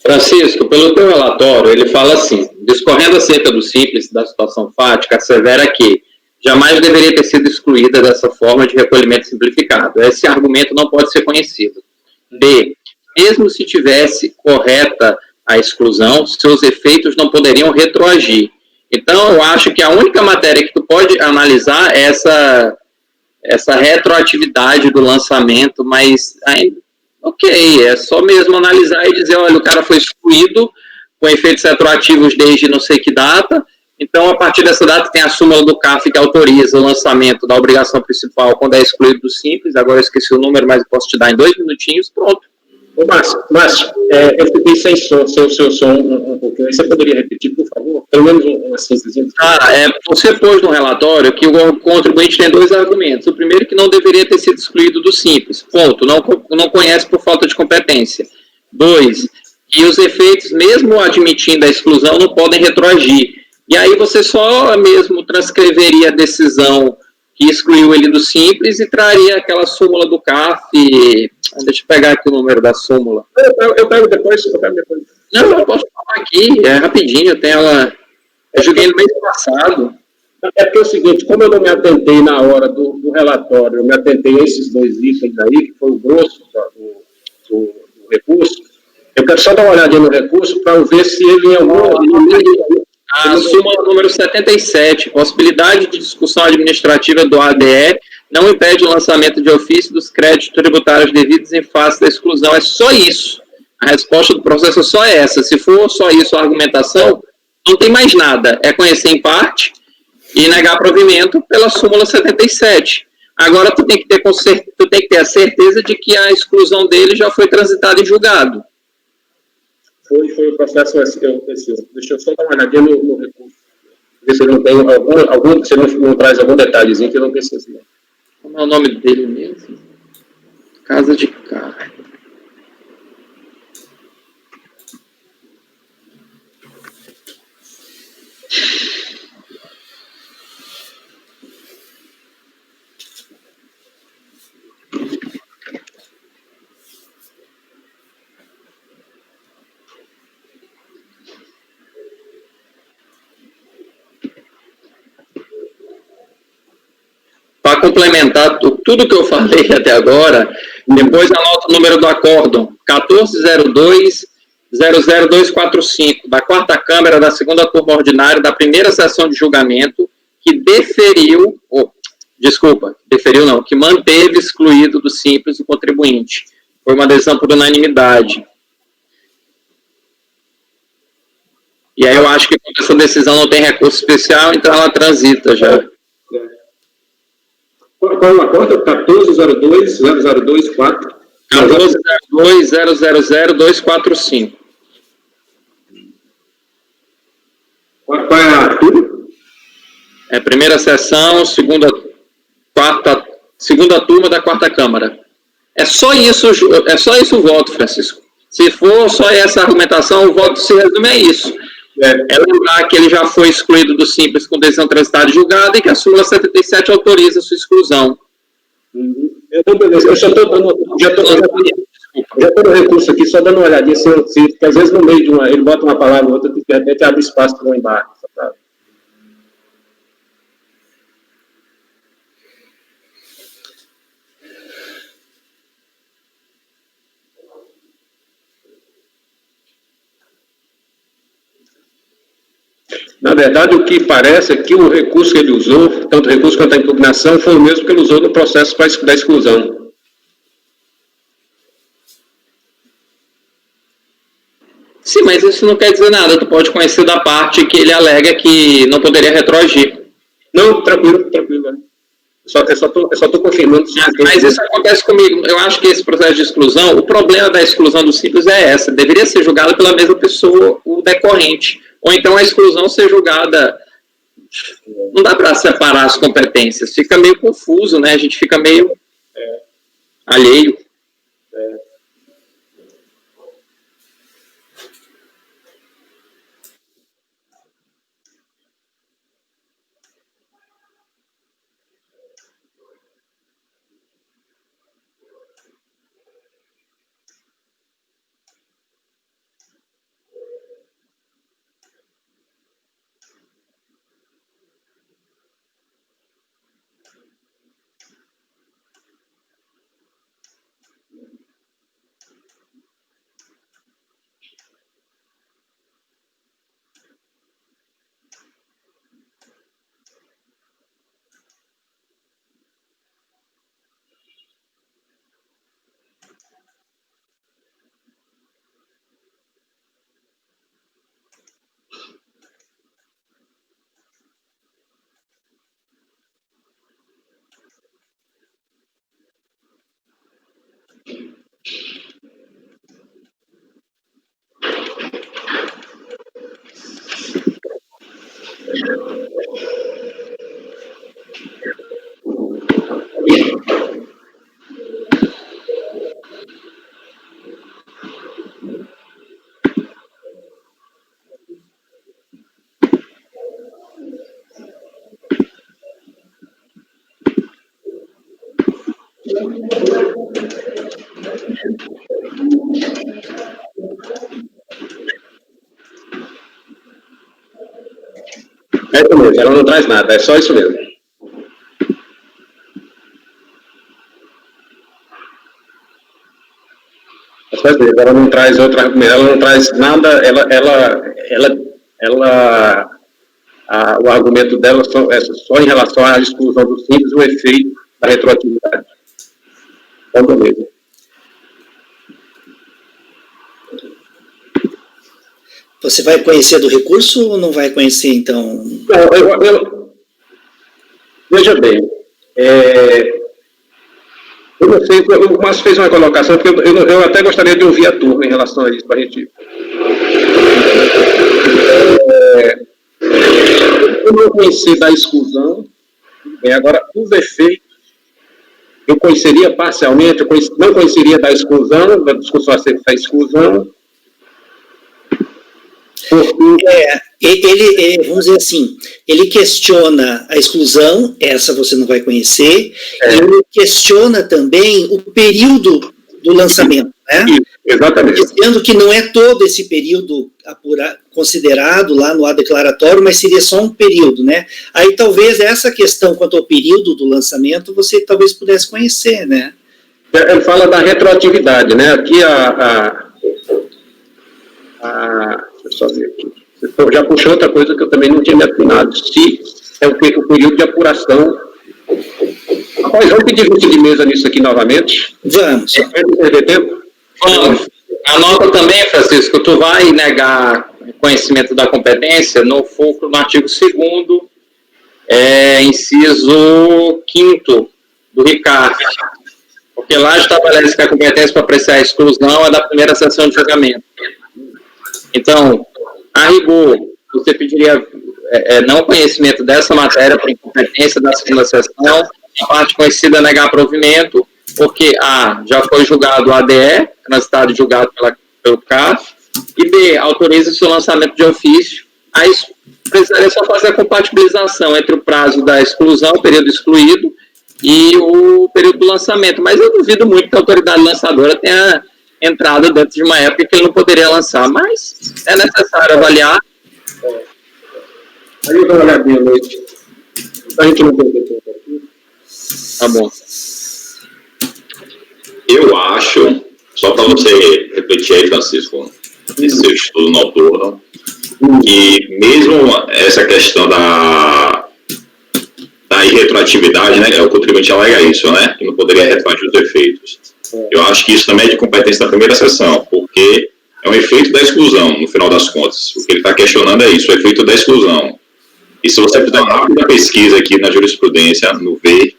Speaker 5: Francisco, pelo teu relatório, ele fala assim, discorrendo acerca do simples da situação fática, assevera que jamais deveria ter sido excluída dessa forma de recolhimento simplificado. Esse argumento não pode ser conhecido. B, mesmo se tivesse correta a exclusão, seus efeitos não poderiam retroagir. Então, eu acho que a única matéria que tu pode analisar é essa retroatividade do lançamento, mas ok, é só mesmo analisar e dizer, olha, o cara foi excluído com efeitos retroativos desde não sei que data, então a partir dessa data tem a súmula do CAF que autoriza o lançamento da obrigação principal quando é excluído do simples, agora eu esqueci o número, mas eu posso te dar em 2 minutinhos, pronto.
Speaker 6: Ô, Márcio, eu fiquei sem som, seu som um pouquinho. Você poderia repetir, por favor? Pelo menos uma síntese.
Speaker 5: Você pôs no relatório que o contribuinte tem 2 argumentos. O primeiro que não deveria ter sido excluído do simples. Ponto. Não conhece por falta de competência. 2, que os efeitos, mesmo admitindo a exclusão, não podem retroagir. E aí você só mesmo transcreveria a decisão que excluiu ele do simples e traria aquela súmula do CAF. Deixa eu pegar aqui o número da súmula.
Speaker 6: Eu pego depois.
Speaker 5: Não, eu posso falar aqui, é rapidinho, eu tenho ela. Eu joguei no mês passado.
Speaker 6: É porque é o seguinte, como eu não me atentei na hora do relatório, eu me atentei a esses 2 itens aí, que foi o grosso do recurso, eu quero só dar uma olhadinha no recurso para ver se ele em algum...
Speaker 5: A súmula número 77, possibilidade de discussão administrativa do ADE não impede o lançamento de ofício dos créditos tributários devidos em face da exclusão. É só isso. A resposta do processo é só essa. Se for só isso a argumentação, não tem mais nada. É conhecer em parte e negar provimento pela súmula 77. Agora tu tem que ter a certeza de que a exclusão dele já foi transitada em julgado.
Speaker 6: Foi o processo esse. Deixa eu só dar uma olhadinha no recurso. Ver se ele não tem algum se ele não traz algum detalhezinho que eu não preciso.
Speaker 5: Como é o nome dele mesmo? Casa de Carne. Para complementar tudo que eu falei até agora, depois anota o número do acórdão, 1402-00245, da quarta Câmara da segunda turma ordinária da primeira sessão de julgamento, que que manteve excluído do simples o contribuinte. Foi uma decisão por unanimidade. E aí eu acho que essa decisão não tem recurso especial, então ela transita já.
Speaker 6: Qual é o acordo? 1402-0024.
Speaker 5: 1402-000-245.
Speaker 6: Qual é a turma?
Speaker 5: É primeira sessão, segunda turma da quarta Câmara. É só isso o voto, Francisco. Se for só essa argumentação, o voto se resume a isso. É lembrar que ele já foi excluído do simples com decisão transitada e julgada e que a súmula 77 autoriza sua exclusão.
Speaker 6: Beleza, eu já estou no recurso aqui, só dando uma olhadinha, porque às vezes no meio de ele bota uma palavra ou outra, de repente abre espaço para um embarque. Na verdade, o que parece é que o recurso que ele usou, tanto o recurso quanto a impugnação, foi o mesmo que ele usou no processo da exclusão.
Speaker 5: Sim, mas isso não quer dizer nada. Tu pode conhecer da parte que ele alega que não poderia retroagir.
Speaker 6: Não, tranquilo. Eu só estou confirmando.
Speaker 5: Mas isso acontece comigo. Eu acho que esse processo de exclusão, o problema da exclusão do simples é essa. Deveria ser julgado pela mesma pessoa, o decorrente. Ou então a exclusão ser julgada. Não dá para separar as competências. Fica meio confuso, né? A gente fica meio alheio.
Speaker 6: É isso mesmo, ela não traz nada, é só isso mesmo. Ela não traz ela não traz nada, o argumento dela é só em relação à exclusão do simples e o efeito da retroatividade. Então, beleza.
Speaker 2: Você vai conhecer do recurso ou não vai conhecer, então?
Speaker 6: Não, veja bem, eu não sei, o Márcio fez uma colocação, porque eu até gostaria de ouvir a turma em relação a isso, para a gente... Eu não conheci da exclusão, agora, os efeitos, eu conheceria parcialmente, não conheceria da exclusão, da discussão acerca da exclusão.
Speaker 2: Ele, vamos dizer assim, ele questiona a exclusão, essa você não vai conhecer, e ele questiona também o período do lançamento, né?
Speaker 6: Exatamente.
Speaker 2: Dizendo que não é todo esse período considerado lá no ato declaratório, mas seria só um período, né? Aí talvez essa questão quanto ao período do lançamento, você talvez pudesse conhecer, né?
Speaker 6: Ele fala da retroatividade, né? Aqui deixa eu só ver aqui. Você já puxou outra coisa que eu também não tinha me afinado. Se é o período de apuração. Rapaz, vamos pedir 20 de mesa nisso aqui novamente?
Speaker 2: Vamos.
Speaker 6: Não perder tempo?
Speaker 5: Vamos. Anota também, Francisco, tu vai negar conhecimento da competência no fulcro no artigo 2º, inciso 5º do RICARF. Porque lá estabelece que a competência para apreciar a exclusão é da primeira sessão de julgamento. Então, a rigor, você pediria não conhecimento dessa matéria por incompetência da segunda sessão, a parte conhecida negar provimento, porque A, já foi julgado o ADE, transitado e julgado pelo CAF, e B, autoriza o seu lançamento de ofício. Aí precisaria só fazer a compatibilização entre o prazo da exclusão, o período excluído, e o período do lançamento. Mas eu duvido muito que a autoridade lançadora tenha entrado dentro de uma época que ele não poderia lançar, mas é necessário avaliar.
Speaker 6: Aí eu dou uma olhadinha noite. A gente não perder tempo aqui.
Speaker 5: Tá bom.
Speaker 4: Eu acho, só para você repetir aí, Francisco, esse seu estudo noturno, que mesmo essa questão da irretroatividade, né, o contribuinte alega isso, né, que não poderia retroagir os efeitos. Eu acho que isso também é de competência da primeira sessão, porque é um efeito da exclusão, no final das contas. O que ele está questionando é isso, o efeito da exclusão. E se você fizer uma rápida pesquisa aqui na jurisprudência, no V,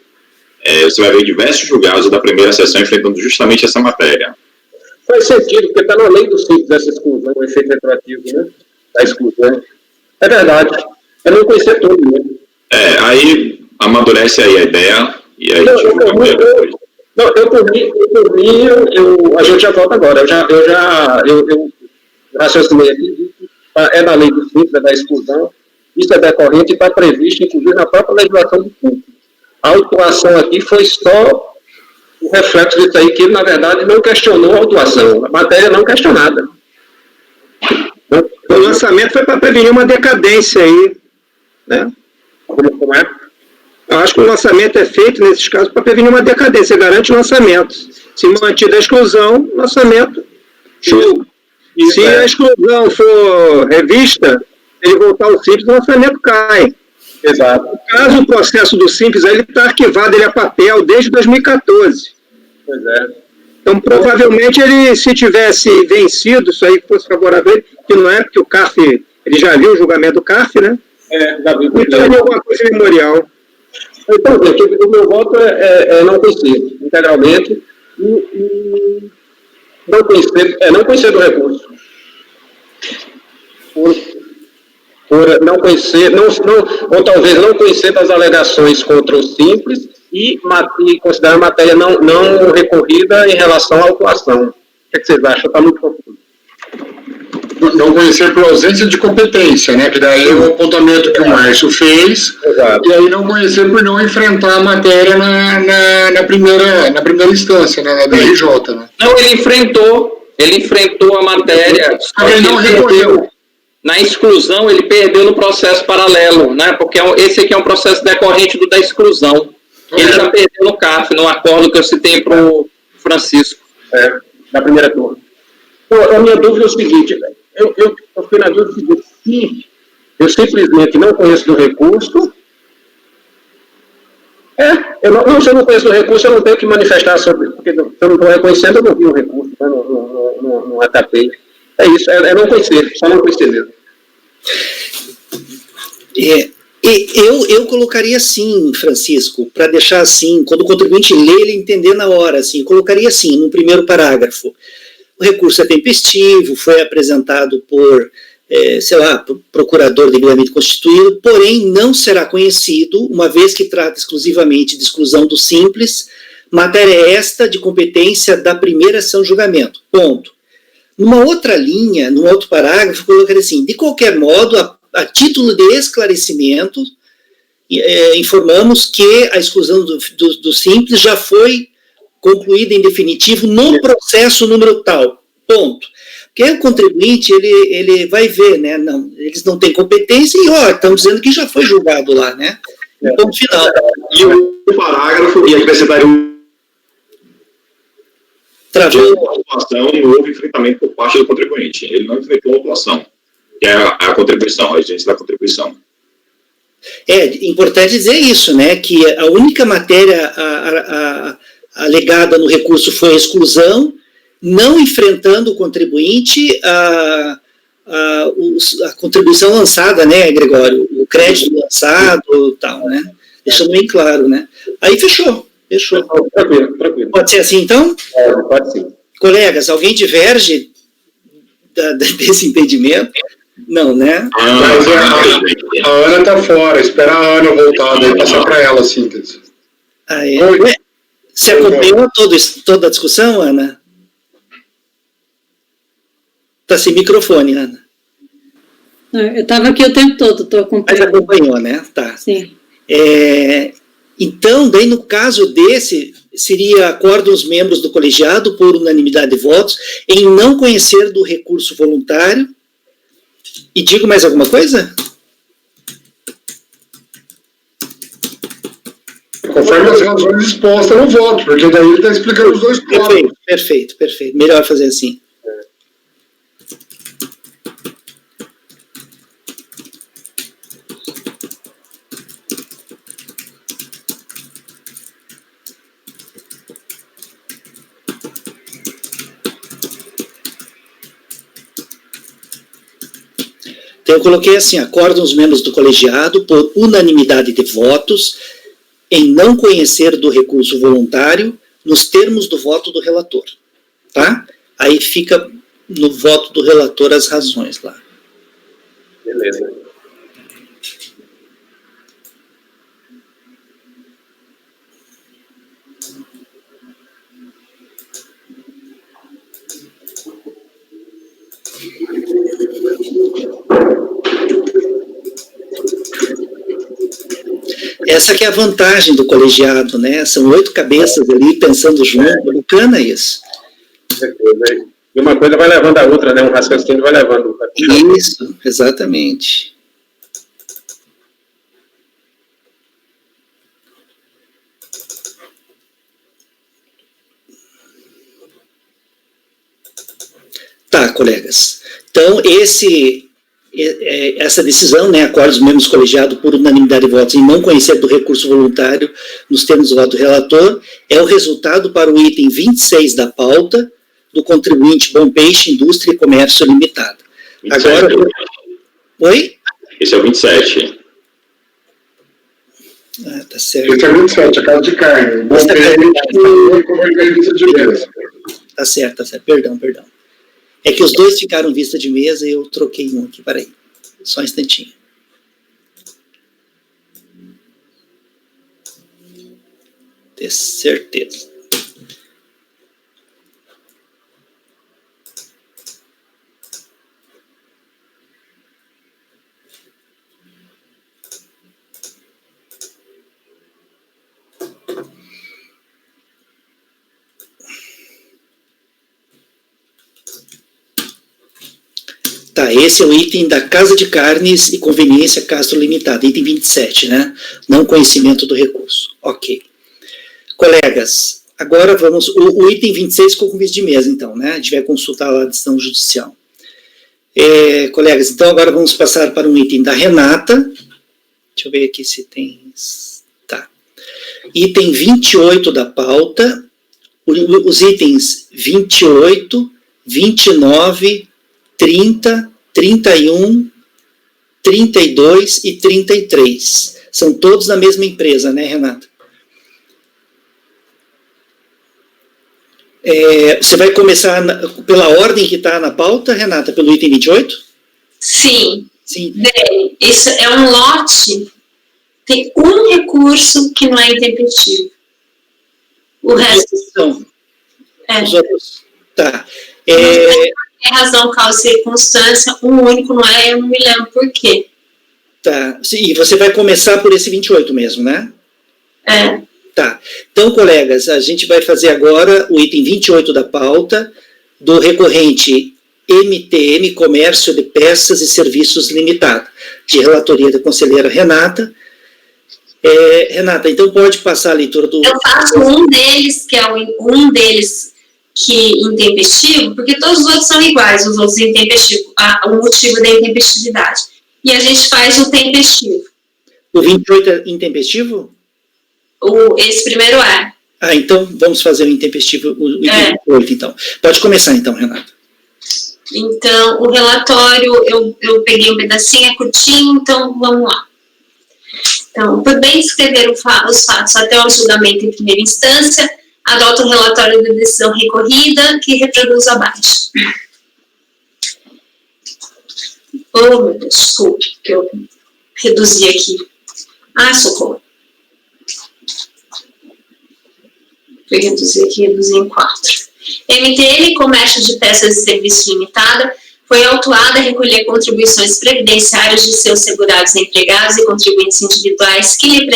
Speaker 4: você vai ver diversos julgados da primeira sessão enfrentando justamente essa matéria.
Speaker 6: Faz sentido, porque está na lei do simples essa exclusão, o efeito retroativo, né? Da exclusão. É verdade. Eu não conhecia todo mundo.
Speaker 4: Aí amadurece aí a ideia, e aí a gente vai ver depois.
Speaker 6: Não, por mim, a gente já volta agora. Eu raciocinei aqui, é da lei do simples, é da exclusão, isso é decorrente e está previsto, inclusive, na própria legislação do público. A autuação aqui foi só o reflexo disso aí, que ele, na verdade, não questionou a autuação, a matéria não questionada.
Speaker 8: O lançamento foi para prevenir uma decadência aí, né?
Speaker 6: Como é?
Speaker 8: Eu acho que o lançamento é feito, nesses casos, para prevenir uma decadência, garante o lançamento. Se mantida a exclusão, lançamento, show. Se a exclusão for revista, ele voltar ao simples, o lançamento cai.
Speaker 6: Exato.
Speaker 8: No caso, o processo do simples, ele está arquivado, ele é papel, desde 2014.
Speaker 6: Pois é.
Speaker 8: Então, provavelmente, ele, se tivesse vencido, isso aí fosse favorável a ele, que não é, porque o CARF, ele já viu o julgamento do CARF, né?
Speaker 6: Já viu.
Speaker 8: Então, alguma coisa memorial.
Speaker 6: Então, gente, o meu voto é não conhecer integralmente e não conhecer do recurso. Por não conhecer, ou talvez não conhecer das alegações contra o simples e considerar a matéria não recorrida em relação à autuação. O que vocês acham? Está muito confuso.
Speaker 7: Não conhecer por ausência de competência, né? Que daí é o apontamento que o Márcio fez.
Speaker 6: Exato.
Speaker 7: E aí não conhecer por não enfrentar a matéria na primeira instância, né? Na DRJ, né?
Speaker 5: Não, ele enfrentou a matéria.
Speaker 7: Ele não recorreu.
Speaker 5: Na exclusão, ele perdeu no processo paralelo, né? Porque esse aqui é um processo decorrente da exclusão. Ele já perdeu no CAF, no acordo que eu citei para o Francisco.
Speaker 6: Na primeira turma. Então, a minha dúvida é o seguinte, eu fiquei na dúvida do seguinte, se eu simplesmente não conheço do recurso, se eu não conheço do recurso, eu não tenho que manifestar sobre, porque se eu não estou reconhecendo, eu não vi o recurso, né, não acatei.
Speaker 5: É isso, é não conhecer, só não conhecer mesmo.
Speaker 2: Eu colocaria assim, Francisco, para deixar assim, quando o contribuinte lê, ele entender na hora, assim, eu colocaria assim, no primeiro parágrafo, o recurso é tempestivo, foi apresentado por, procurador devidamente constituído, porém não será conhecido, uma vez que trata exclusivamente de exclusão do simples, matéria esta de competência da primeira ação de julgamento, ponto. Numa outra linha, num outro parágrafo, eu colocaria assim, de qualquer modo, a título de esclarecimento, informamos que a exclusão do simples já foi concluída em definitivo no processo número tal, ponto. Porque o contribuinte, ele vai ver, né, não, eles não têm competência e, estão dizendo que já foi julgado lá, né, ponto final.
Speaker 4: E o parágrafo, e acrescentaria
Speaker 2: Travou.
Speaker 4: A atuação não houve enfrentamento por parte do contribuinte, ele não enfrentou a atuação, que é a contribuição, a exigência da contribuição.
Speaker 2: É importante dizer isso, né, que a única matéria alegada no recurso foi a exclusão, não enfrentando o contribuinte a contribuição lançada, né, Gregório, o crédito lançado, tal, né, deixando bem claro, né. Aí fechou.
Speaker 5: Tranquilo.
Speaker 2: Pode ser assim, então?
Speaker 5: Pode sim.
Speaker 2: Colegas, alguém diverge desse entendimento? Não, né?
Speaker 7: Mas a Ana está fora, espera a Ana voltar, daí passar para ela a síntese.
Speaker 2: Você acompanhou toda a discussão, Ana? Está sem microfone, Ana.
Speaker 9: Eu estava aqui o tempo todo, estou acompanhando.
Speaker 2: Mas acompanhou, né? Tá.
Speaker 9: Sim.
Speaker 2: Então, daí no caso desse, seria acórdão os membros do colegiado por unanimidade de votos em não conhecer do recurso voluntário. E digo mais alguma coisa?
Speaker 7: Conforme as razões expostas no voto, porque daí ele está explicando os dois pontos.
Speaker 2: Perfeito. Melhor fazer assim. Então, eu coloquei assim, acordam os membros do colegiado por unanimidade de votos em não conhecer do recurso voluntário nos termos do voto do relator, tá? Aí fica no voto do relator as razões lá.
Speaker 5: Beleza.
Speaker 2: Essa que é a vantagem do colegiado, né? São 8 cabeças ali pensando junto, bacana isso.
Speaker 5: E uma coisa vai levando a outra, né? Um raciocínio vai levando.
Speaker 2: Isso, exatamente. Tá, colegas. Então, essa decisão, né, acordos membros colegiados por unanimidade de votos em não conhecer do recurso voluntário nos termos do voto do relator, é o resultado para o item 26 da pauta do contribuinte Bom Peixe, Indústria e Comércio Limitado.
Speaker 4: 27.
Speaker 2: Agora, oi?
Speaker 4: Esse é o 27.
Speaker 2: Tá certo.
Speaker 7: Esse é 27, a casa de carne. Bom peixe e comercializa de mesa.
Speaker 2: Tá certo, perdão. É que os dois ficaram vista de mesa e eu troquei um aqui, peraí. Só um instantinho. Ter certeza. Tá, esse é o item da Casa de Carnes e Conveniência Castro Limitada, item 27, né? Não conhecimento do recurso. Ok. Colegas, agora vamos... O item 26 ficou com vista de mesa, então, né? A gente vai consultar lá a decisão judicial. Colegas, então agora vamos passar para um item da Renata. Deixa eu ver aqui se tem... Tá. Item 28 da pauta. Os itens 28, 29... 30, 31, 32 e 33. São todos da mesma empresa, né, Renata? Você vai começar pela ordem que está na pauta, Renata, pelo item 28?
Speaker 3: Sim.
Speaker 2: Sim.
Speaker 3: Bem, isso é um lote, tem um recurso que não é intempestivo. O resto
Speaker 2: são. Os outros. Tá.
Speaker 3: É razão, causa e circunstância, um único não é, eu não me lembro por quê.
Speaker 2: Tá. E você vai começar por esse 28 mesmo, né?
Speaker 3: É.
Speaker 2: Tá. Então, colegas, a gente vai fazer agora o item 28 da pauta do recorrente MTM, Comércio de Peças e Serviços Limitado, de relatoria da conselheira Renata. Renata, então pode passar a leitura do...
Speaker 3: Eu faço um deles, que é um deles que intempestivo, porque todos os outros são iguais, os outros intempestivos, o motivo da intempestividade. E a gente faz o tempestivo.
Speaker 2: O 28 é intempestivo?
Speaker 3: Esse primeiro é.
Speaker 2: Então vamos fazer o intempestivo, o 28, então. Pode começar, então, Renata.
Speaker 3: Então, o relatório, eu peguei um pedacinho, é curtinho, então vamos lá. Então, por bem descrever os fatos até o julgamento em primeira instância, adota o relatório da decisão recorrida, que reproduz abaixo. Oh, meu Deus, desculpe, que eu reduzi aqui. Socorro. Fui reduzir aqui, reduzi em 4. MTM, Comércio de Peças e Serviços Limitada, foi autuada a recolher contribuições previdenciárias de seus segurados empregados e contribuintes individuais que lhe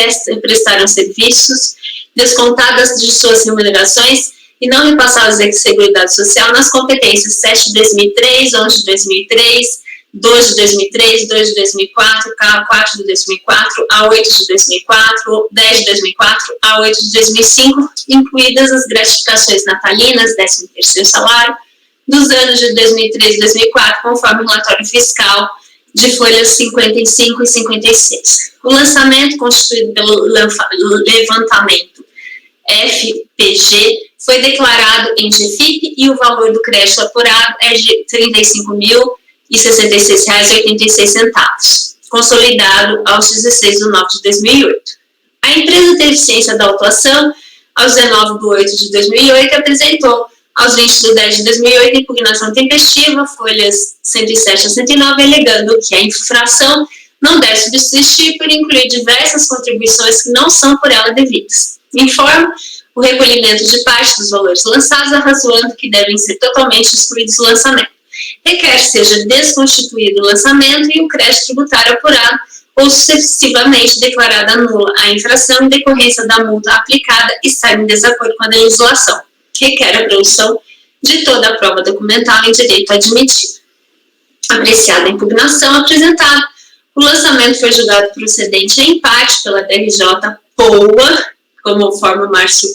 Speaker 3: prestaram serviços, descontadas de suas remunerações e não repassadas à Seguridade Social nas competências 7 de 2003, 11 de 2003, 2 de 2003, 2 de 2004, 4 de 2004, A8 de 2004, 10 de 2004, A8 de 2005, incluídas as gratificações natalinas, 13º salário, dos anos de 2003 e 2004, conforme o relatório fiscal de folhas 55 e 56. O lançamento, constituído pelo levantamento FPG, foi declarado em GFIP e o valor do crédito apurado é de R$ 35.066,86, consolidado aos 16 de 9 de 2008. A empresa teve ciência da autuação aos 19 de 8 de 2008 e apresentou aos 20 de 10 de 2008 impugnação tempestiva, folhas 107 a 109, alegando que a infração não deve subsistir por incluir diversas contribuições que não são por ela devidas. Informa o recolhimento de parte dos valores lançados, arrazoando que devem ser totalmente excluídos do lançamento. Requer que seja desconstituído o lançamento e o crédito tributário apurado ou sucessivamente declarada nula a infração em decorrência da multa aplicada e estar em desacordo com a legislação. Requer a produção de toda a prova documental em direito admitido. Apreciada a impugnação apresentada, o lançamento foi julgado procedente em empate pela DRJ POA, como forma o Márcio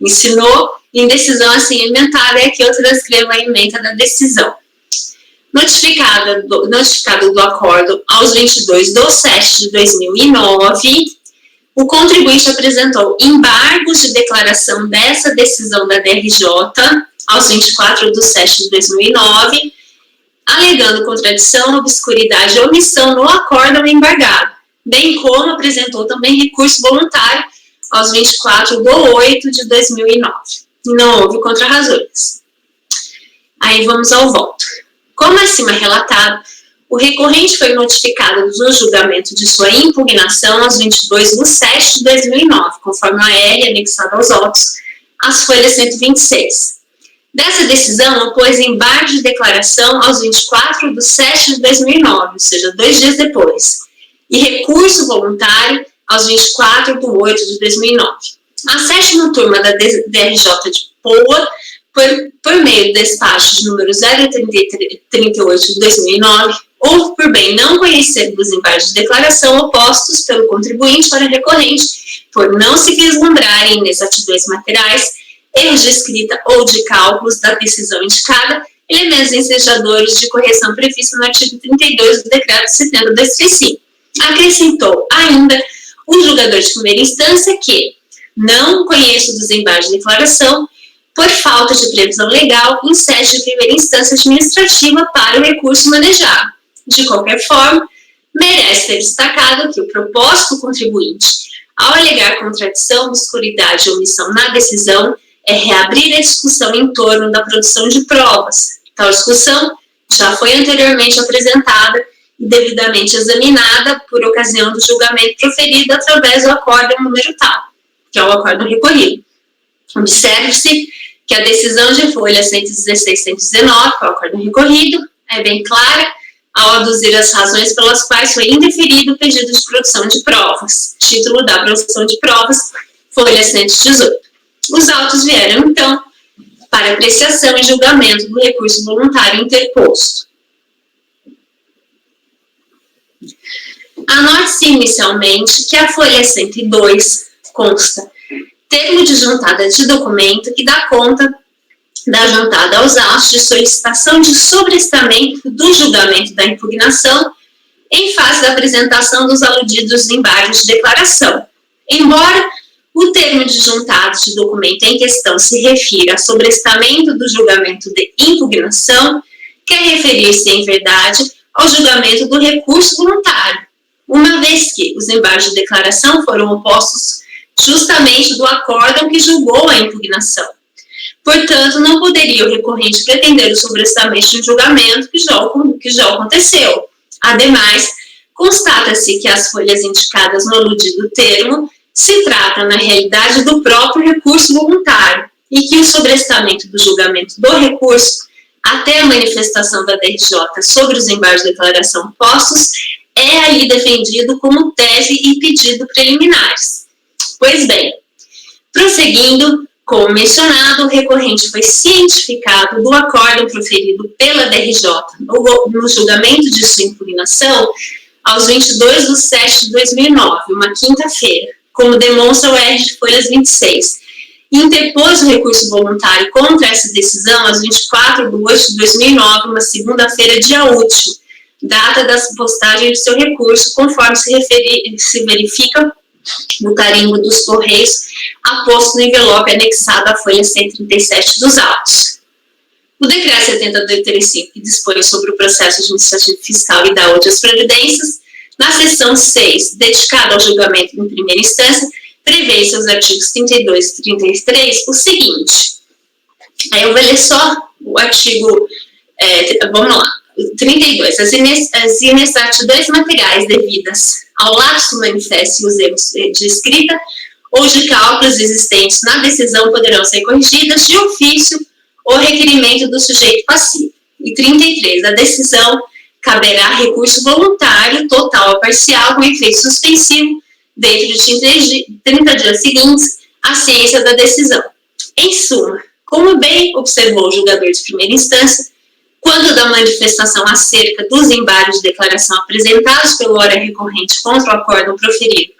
Speaker 3: ensinou, em decisão assim emendada, é que eu transcrevo a emenda da decisão. Notificado do acordo aos 22 de 7 de 2009, o contribuinte apresentou embargos de declaração dessa decisão da DRJ aos 24 de 7 de 2009, alegando contradição, obscuridade e omissão no acórdão embargado, bem como apresentou também recurso voluntário aos 24 de 8 de 2009. Não houve contrarrazões. Aí vamos ao voto. Como acima relatado, o recorrente foi notificado do julgamento de sua impugnação aos 22 de 7 de 2009, conforme a AR anexada aos autos, as folhas 126. Dessa decisão, opôs embargo de declaração aos 24 de 7 de 2009, ou seja, 2 dias depois, e recurso voluntário aos 24 de 8 de 2009. A 7ª turma da DRJ de POA, por meio do despacho de número 038 de 2009, houve por bem não conhecer dos embargos de declaração opostos pelo contribuinte para recorrente, por não se vislumbrarem inexatidões materiais, erros de escrita ou de cálculos da decisão indicada, elementos ensejadores de correção previstos no artigo 32 do Decreto 70/2005. Acrescentou ainda o julgador de primeira instância que não conheço dos embargos de declaração por falta de previsão legal em sede de primeira instância administrativa para o recurso manejado. De qualquer forma, merece ser destacado que o propósito do contribuinte, ao alegar contradição, obscuridade ou omissão na decisão, é reabrir a discussão em torno da produção de provas. Tal discussão já foi anteriormente apresentada e devidamente examinada por ocasião do julgamento proferido através do acórdão número tal, que é o acórdão recorrido. Observe-se que a decisão de folha 116-119, que é o acórdão recorrido, é bem clara ao aduzir as razões pelas quais foi indeferido o pedido de produção de provas. Título da produção de provas, folha 118. Os autos vieram, então, para apreciação e julgamento do recurso voluntário interposto. Anote-se inicialmente que a folha 102 consta termo de juntada de documento que dá conta da juntada aos autos de solicitação de sobrestamento do julgamento da impugnação em face da apresentação dos aludidos embargos de declaração. Embora o termo de juntado de documento em questão se refira a sobrestamento do julgamento de impugnação, quer referir-se, em verdade, ao julgamento do recurso voluntário, uma vez que os embargos de declaração foram opostos justamente do acórdão que julgou a impugnação. Portanto, não poderia o recorrente pretender o sobrestamento de um julgamento que já aconteceu. Ademais, constata-se que as folhas indicadas no aludido termo se tratam, na realidade, do próprio recurso voluntário e que o sobrestamento do julgamento do recurso até a manifestação da DRJ sobre os embargos de declaração postos é ali defendido como tese e pedido preliminares. Pois bem, prosseguindo, como mencionado, o recorrente foi cientificado do acórdão proferido pela DRJ no julgamento de sua impugnação aos 22 de 7 de 2009, uma quinta-feira, como demonstra o R de folhas 26, e interpôs o recurso voluntário contra essa decisão aos 24 de 8 de 2009, uma segunda-feira, dia útil, data da postagem de seu recurso, conforme se verifica no carimbo dos Correios, aposto no envelope anexado à folha 137 dos autos. O decreto 70/2005, que dispõe sobre o processo administrativo fiscal e da outras providências, na seção 6, dedicada ao julgamento em primeira instância, prevê em seus artigos 32 e 33 o seguinte. Aí eu vou ler só o artigo, vamos lá, 32. As inexatidões materiais devidas ao lapso manifesto e os erros de escrita ou de cálculos existentes na decisão poderão ser corrigidas de ofício ou requerimento do sujeito passivo. E 33. A decisão caberá recurso voluntário, total ou parcial, com efeito suspensivo, dentro de 30 dias seguintes à ciência da decisão. Em suma, como bem observou o julgador de primeira instância, quando da manifestação acerca dos embargos de declaração apresentados pelo ora recorrente contra o acórdão proferido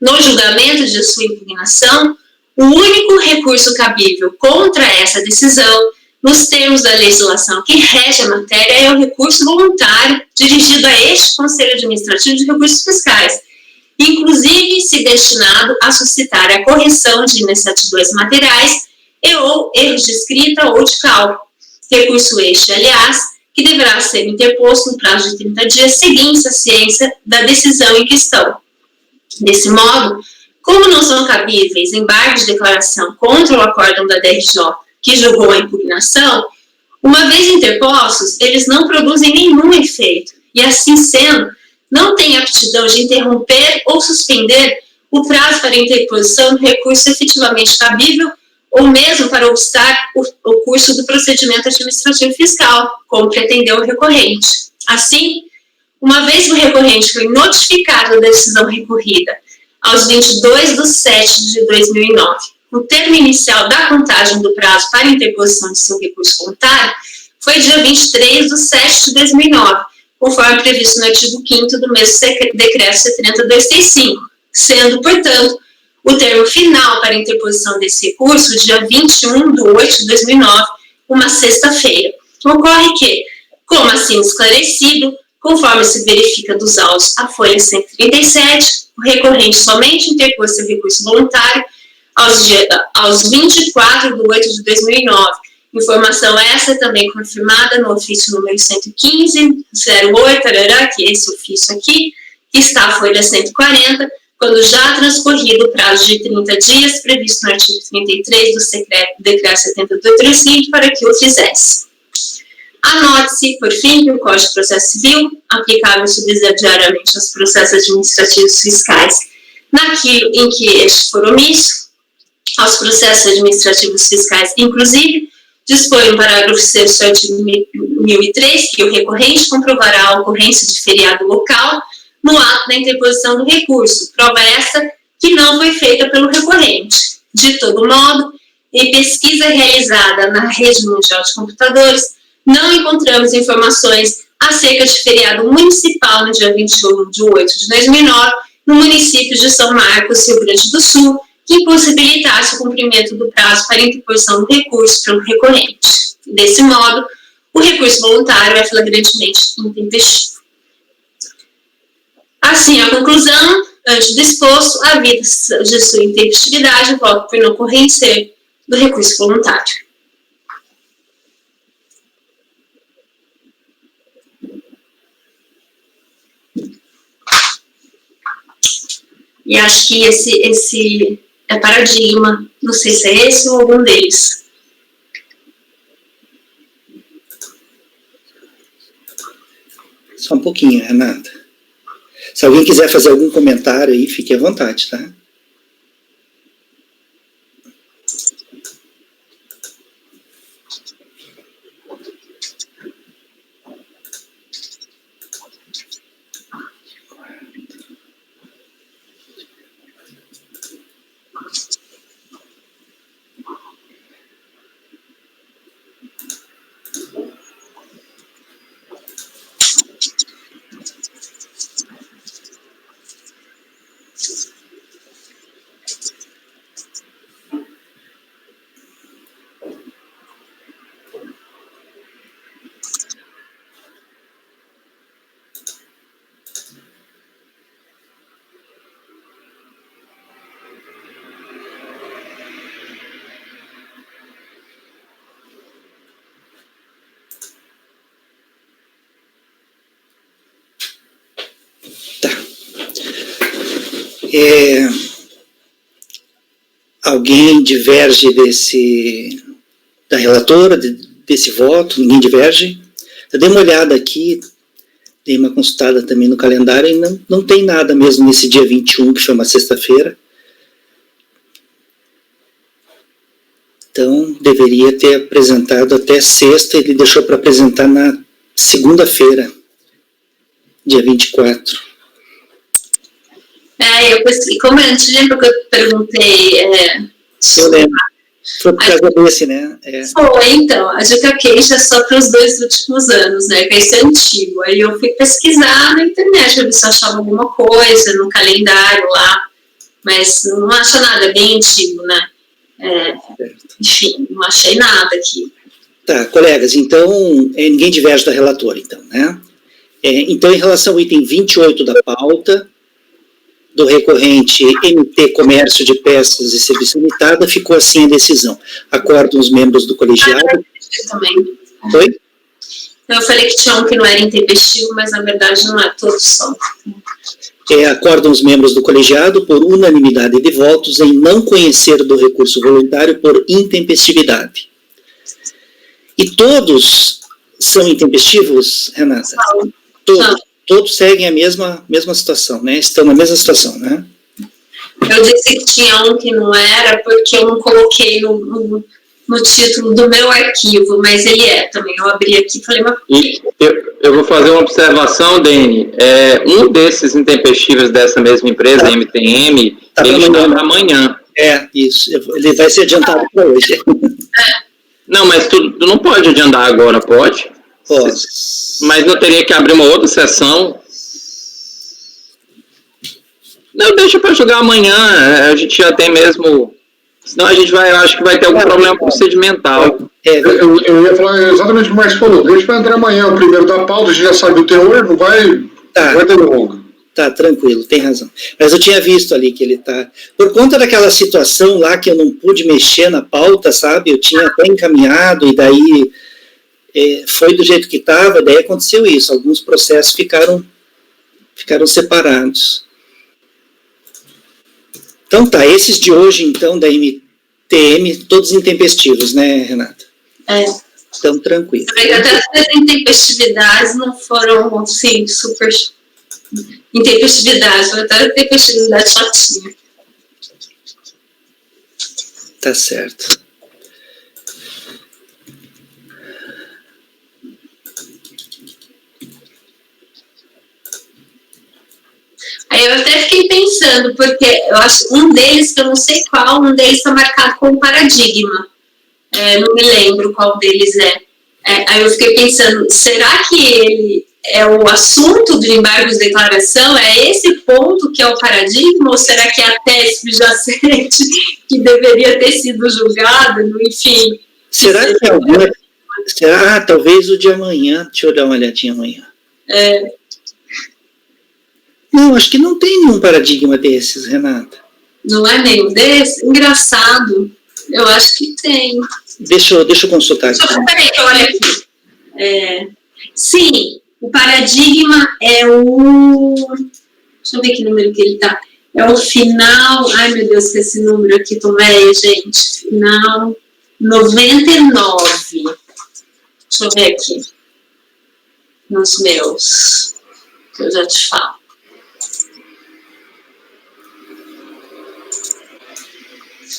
Speaker 3: no julgamento de sua impugnação, o único recurso cabível contra essa decisão, nos termos da legislação que rege a matéria, é o recurso voluntário dirigido a este Conselho Administrativo de Recursos Fiscais, inclusive se destinado a suscitar a correção de inexatidões materiais e ou erros de escrita ou de cálculo. Recurso este, aliás, que deverá ser interposto no prazo de 30 dias seguintes à ciência da decisão em questão. Desse modo, como não são cabíveis embargos de declaração contra o acórdão da DRJ que julgou a impugnação, uma vez interpostos, eles não produzem nenhum efeito e, assim sendo, não têm aptidão de interromper ou suspender o prazo para interposição do recurso efetivamente cabível ou mesmo para obstar o curso do procedimento administrativo fiscal, como pretendeu o recorrente. Assim, uma vez que o recorrente foi notificado da decisão recorrida aos 22 de 7 de 2009, o termo inicial da contagem do prazo para interposição de seu recurso voluntário foi dia 23 de 7 de 2009, conforme previsto no artigo 5º do mesmo decreto 70/265, sendo, portanto, o termo final para a interposição desse recurso, dia 21 de 8 de 2009, uma sexta-feira. Ocorre que, como assim esclarecido, conforme se verifica dos autos a folha 137, o recorrente somente interpôs seu recurso voluntário aos 24/8/2009. Informação essa também confirmada no ofício número 115/08, que é esse ofício aqui, que está a folha 140, quando já transcorrido o prazo de 30 dias previsto no artigo 33 do Decreto 72/2020 para que o fizesse. Anote-se, por fim, que o Código de Processo Civil, aplicável subsidiariamente aos processos administrativos fiscais, naquilo em que este for omisso, aos processos administrativos fiscais, inclusive, dispõe o parágrafo 6º do artigo 1003 que o recorrente comprovará a ocorrência de feriado local no ato da interposição do recurso, prova essa que não foi feita pelo recorrente. De todo modo, em pesquisa realizada na Rede Mundial de Computadores, não encontramos informações acerca de feriado municipal no dia 21/8/2009, no município de São Marcos, Rio Grande do Sul, que impossibilitasse o cumprimento do prazo para interposição do recurso pelo recorrente. Desse modo, o recurso voluntário é flagrantemente intempestivo. Assim, a conclusão, antes do exposto, a vista de sua intempestividade, voto por não ocorrência do recurso voluntário. E acho que esse é paradigma, não sei se é esse ou algum deles.
Speaker 2: Só um pouquinho, Renata. Se alguém quiser fazer algum comentário aí, fique à vontade, tá? Alguém diverge da relatora, desse voto? Ninguém diverge? Eu dei uma olhada aqui, dei uma consultada também no calendário e não tem nada mesmo nesse dia 21, que foi uma sexta-feira. Então, deveria ter apresentado até sexta, ele deixou para apresentar na segunda-feira, dia 24.
Speaker 3: Eu pensei, como eu te lembro que eu perguntei...
Speaker 2: Eu lembro. Foi por causa desse, né?
Speaker 3: Foi, então. A dica queixa é só para os 2 últimos anos, né? Que isso é antigo. Aí eu fui pesquisar na internet, pra ver se eu achava alguma coisa no calendário lá. Mas não acho nada, bem antigo, né? Enfim, não achei nada aqui.
Speaker 2: Tá, colegas, então, ninguém diverge da relatora, então, né? Então, em relação ao item 28 da pauta, do recorrente MT Comércio de Peças e Serviço Limitada, ficou assim a decisão. Acordam os membros do colegiado.
Speaker 3: Também.
Speaker 2: Oi?
Speaker 3: Eu falei que tinha um que não era intempestivo, mas na verdade não é, todos são.
Speaker 2: Acordam os membros do colegiado por unanimidade de votos em não conhecer do recurso voluntário por intempestividade. E todos são intempestivos, Renata?
Speaker 3: Não.
Speaker 2: Todos.
Speaker 3: Não.
Speaker 2: Todos seguem a mesma situação, né? Estão na mesma situação, né?
Speaker 3: Eu disse que tinha um que não era, porque eu não coloquei no título do meu arquivo, mas ele é também. Eu abri aqui e falei, mas...
Speaker 5: Eu vou fazer uma observação, Dene. Um desses intempestivos dessa mesma empresa, MTM, ele está amanhã.
Speaker 2: Isso. Ele vai ser adiantado para hoje.
Speaker 5: Não, mas tu não pode adiantar agora, pode?
Speaker 2: Posso.
Speaker 5: Mas não teria que abrir uma outra sessão? Não, deixa para jogar amanhã. A gente já tem mesmo... Senão a gente acho que vai ter algum problema procedimental.
Speaker 7: Eu ia falar exatamente o que o Marcos falou. Deixa para entrar amanhã o primeiro da pauta, a gente já sabe o teor, não vai ter longa.
Speaker 2: Tá, tranquilo, tem razão. Mas eu tinha visto ali que ele tá... Por conta daquela situação lá que eu não pude mexer na pauta, sabe? Eu tinha até encaminhado e daí foi do jeito que estava, daí aconteceu isso. Alguns processos ficaram separados. Então tá, esses de hoje, então, da MTM, todos intempestivos, né, Renata? Então, tranquilo.
Speaker 3: Até as intempestividades não foram, assim, super... Intempestividade, foi até intempestividade chatinha.
Speaker 2: Tá certo.
Speaker 3: Aí eu até fiquei pensando, porque eu acho um deles, que eu não sei qual, um deles está marcado como paradigma. Não me lembro qual deles é. Aí eu fiquei pensando, será que ele é o assunto do embargo de declaração? É esse ponto que é o paradigma? Ou será que é a tese subjacente que deveria ter sido julgada? Enfim.
Speaker 2: Será que é alguma... Será? Talvez o de amanhã. Deixa eu dar uma olhadinha amanhã. Não, acho que não tem nenhum paradigma desses, Renata.
Speaker 3: Não é nenhum desses? Engraçado. Eu acho que tem.
Speaker 2: Deixa eu consultar aqui.
Speaker 3: Peraí, olha aqui. Sim, o paradigma é o... Deixa eu ver que número que ele tá. É o final... Ai, meu Deus, que esse número aqui, tô velha, gente. Final 99. Deixa eu ver aqui. Nos meus. Que eu já te falo.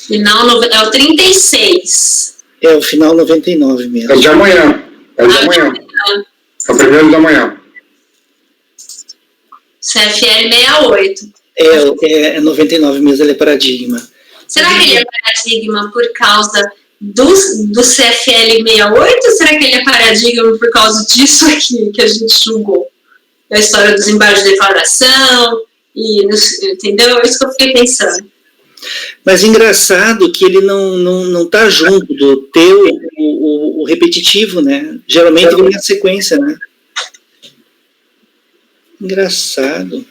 Speaker 3: Final é o 36.
Speaker 2: É o final 99 mesmo.
Speaker 7: É o de amanhã. É o de amanhã. É o primeiro da manhã.
Speaker 3: CFL 68.
Speaker 2: É 99 mesmo, ele é paradigma.
Speaker 3: Será que ele é paradigma por causa do CFL 68? Ou será que ele é paradigma por causa disso aqui que a gente julgou? A história dos embargos de declaração, entendeu? É isso que eu fiquei pensando.
Speaker 2: Mas engraçado que ele não tá junto do teu, o repetitivo, né? Geralmente vem na sequência, né? Engraçado.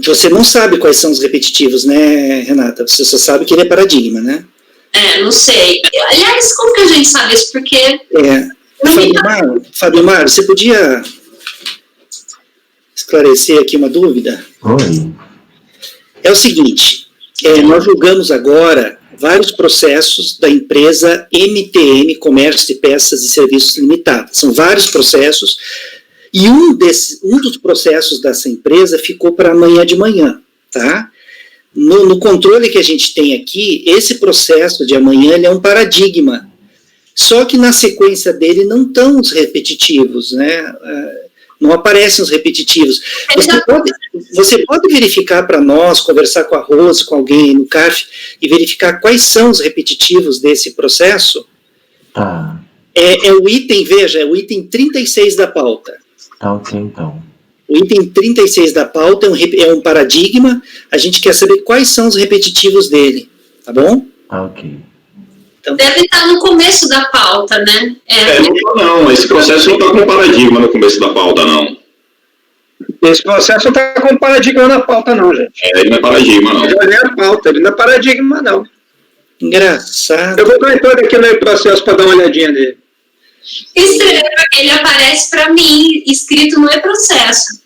Speaker 2: Você não sabe quais são os repetitivos, né, Renata? Você só sabe que ele é paradigma, né?
Speaker 3: Não sei. Aliás, como que a gente sabe isso? Porque...
Speaker 2: Fábio Mar, você podia esclarecer aqui uma dúvida?
Speaker 1: Oi.
Speaker 2: É o seguinte, nós julgamos agora vários processos da empresa MTM, Comércio de Peças e Serviços Limitada. São vários processos. E um dos processos dessa empresa ficou para amanhã de manhã, tá? No controle que a gente tem aqui, esse processo de amanhã ele é um paradigma. Só que na sequência dele não estão os repetitivos, né? Não aparecem os repetitivos. Você pode verificar para nós, conversar com a Rose, com alguém no CAF, e verificar quais são os repetitivos desse processo?
Speaker 1: Tá.
Speaker 2: É o item, veja, é o item 36 da pauta.
Speaker 1: Tá ok, então.
Speaker 2: O item 36 da pauta é um paradigma, a gente quer saber quais são os repetitivos dele, tá bom?
Speaker 1: Tá ok.
Speaker 2: Então,
Speaker 3: deve estar no começo da pauta, né?
Speaker 4: Não, esse processo não está com paradigma no começo da pauta, não.
Speaker 8: Esse processo não está com paradigma na pauta, não, gente.
Speaker 4: Ele não é paradigma, não.
Speaker 8: Ele é a pauta, ele não é paradigma, não.
Speaker 2: engraçado.
Speaker 8: Eu vou dar entrada aqui no processo para dar uma olhadinha nele.
Speaker 3: Estranho, porque ele aparece para mim escrito no e-processo.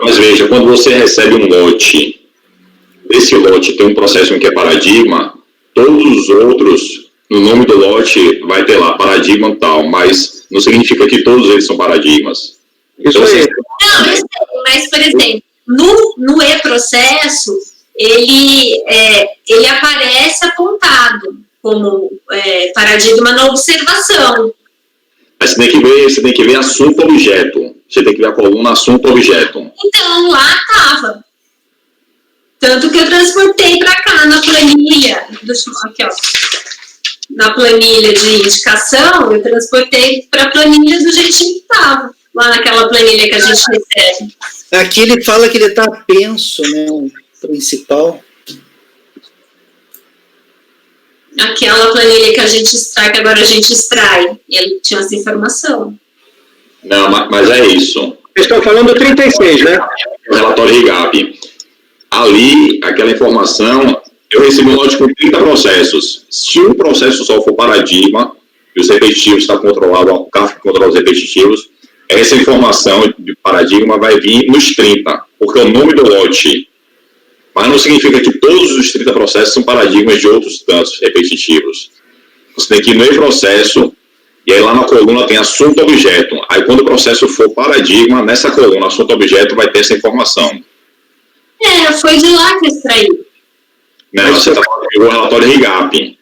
Speaker 4: Mas veja, quando você recebe um lote, esse lote tem um processo em que é paradigma, todos os outros, no nome do lote, vai ter lá paradigma tal, mas não significa que todos eles são paradigmas.
Speaker 8: Isso
Speaker 4: então,
Speaker 8: aí.
Speaker 3: Não, eu sei, mas, por exemplo, no e-processo, ele aparece apontado como paradigma na observação.
Speaker 4: Mas você tem que ver assunto-objeto. Você tem que ver a coluna assunto-objeto.
Speaker 3: Então, lá estava. Tanto que eu transportei para cá, na planilha. Aqui, ó. na planilha de indicação, eu transportei para a planilha do jeitinho que estava, lá naquela planilha que a gente recebe.
Speaker 2: Aqui ele fala que ele está apenso, né, o principal.
Speaker 3: Aquela planilha que a gente extrai, que agora a gente extrai. E ele tinha essa informação.
Speaker 4: Não, mas é isso.
Speaker 8: Vocês estão falando do 36, né?
Speaker 4: O relatório RIGAP. Ali, aquela informação, eu recebi um lote com 30 processos. Se um processo só for paradigma, e os repetitivos estão controlados, o CAF controla os repetitivos, essa informação de paradigma vai vir nos 30, porque é o nome do lote. Mas não significa que todos os 30 processos são paradigmas de outros tantos repetitivos. Você tem que ir no processo, e aí lá na coluna tem assunto-objeto. Aí quando o processo for paradigma, nessa coluna, assunto-objeto, vai ter essa informação.
Speaker 3: Foi de lá que eu extraí.
Speaker 4: Não, você está falando do relatório RIGAP.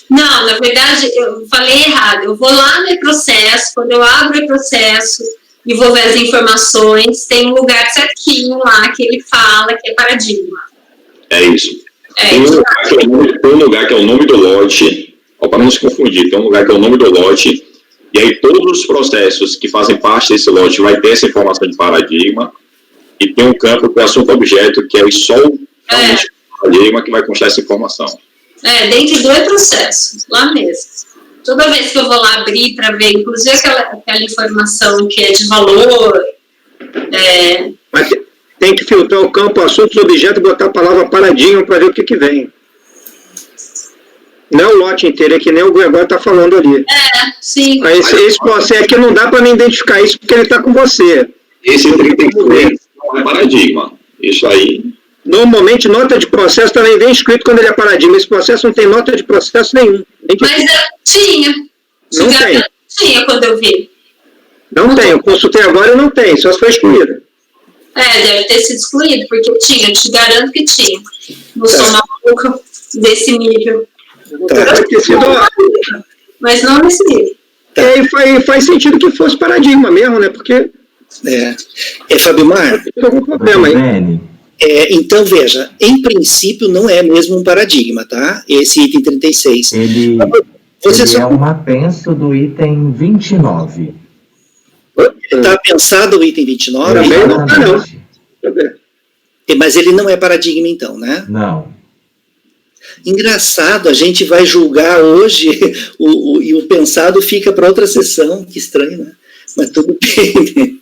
Speaker 3: Não, na verdade, eu falei errado. Eu vou lá no e-processo, quando eu abro o e-processo e vou ver as informações, tem um lugar certinho lá que ele fala que é paradigma.
Speaker 4: É isso. Tem um lugar que é o nome do lote, para não se confundir, tem um lugar que é o nome do lote, e aí todos os processos que fazem parte desse lote vai ter essa informação de paradigma, e tem um campo que é assunto-objeto, que é só o paradigma que vai constar essa informação.
Speaker 3: Dentro do e-processo, lá mesmo. Toda vez que eu vou lá abrir para ver, inclusive aquela informação que é de valor.
Speaker 8: Mas tem que filtrar o campo assuntos, objeto e botar a palavra paradigma para ver o que vem. Não é o lote inteiro, é que nem o Gregório está falando ali.
Speaker 3: Sim.
Speaker 8: Mas esse processo aqui não dá para me identificar isso porque ele está com você.
Speaker 4: Esse 33 não é paradigma. Isso aí.
Speaker 8: Normalmente, nota de processo também vem escrito quando ele é paradigma. Esse processo não tem nota de processo nenhum.
Speaker 3: Mas tinha.
Speaker 8: Não tem.
Speaker 3: Tinha quando eu vi.
Speaker 8: Não tem. Eu consultei agora e não tem. Só se foi excluída.
Speaker 3: Deve ter sido excluído, porque tinha. Eu te garanto que tinha. Não sou maluca desse nível.
Speaker 8: Pode ter sido...
Speaker 3: Mas não nesse nível.
Speaker 8: E faz sentido que fosse paradigma mesmo, né? Porque...
Speaker 2: Fabimar?
Speaker 8: Tem algum problema aí.
Speaker 2: Então, veja, em princípio não é mesmo um paradigma, tá? Esse item 36.
Speaker 1: Ele é um apenso do item 29.
Speaker 2: Está pensado o item 29?
Speaker 8: Também não está, não.
Speaker 2: Mas ele não é paradigma, então, né?
Speaker 1: Não.
Speaker 2: Engraçado, a gente vai julgar hoje e o pensado fica para outra sessão. Que estranho, né? Mas tudo bem.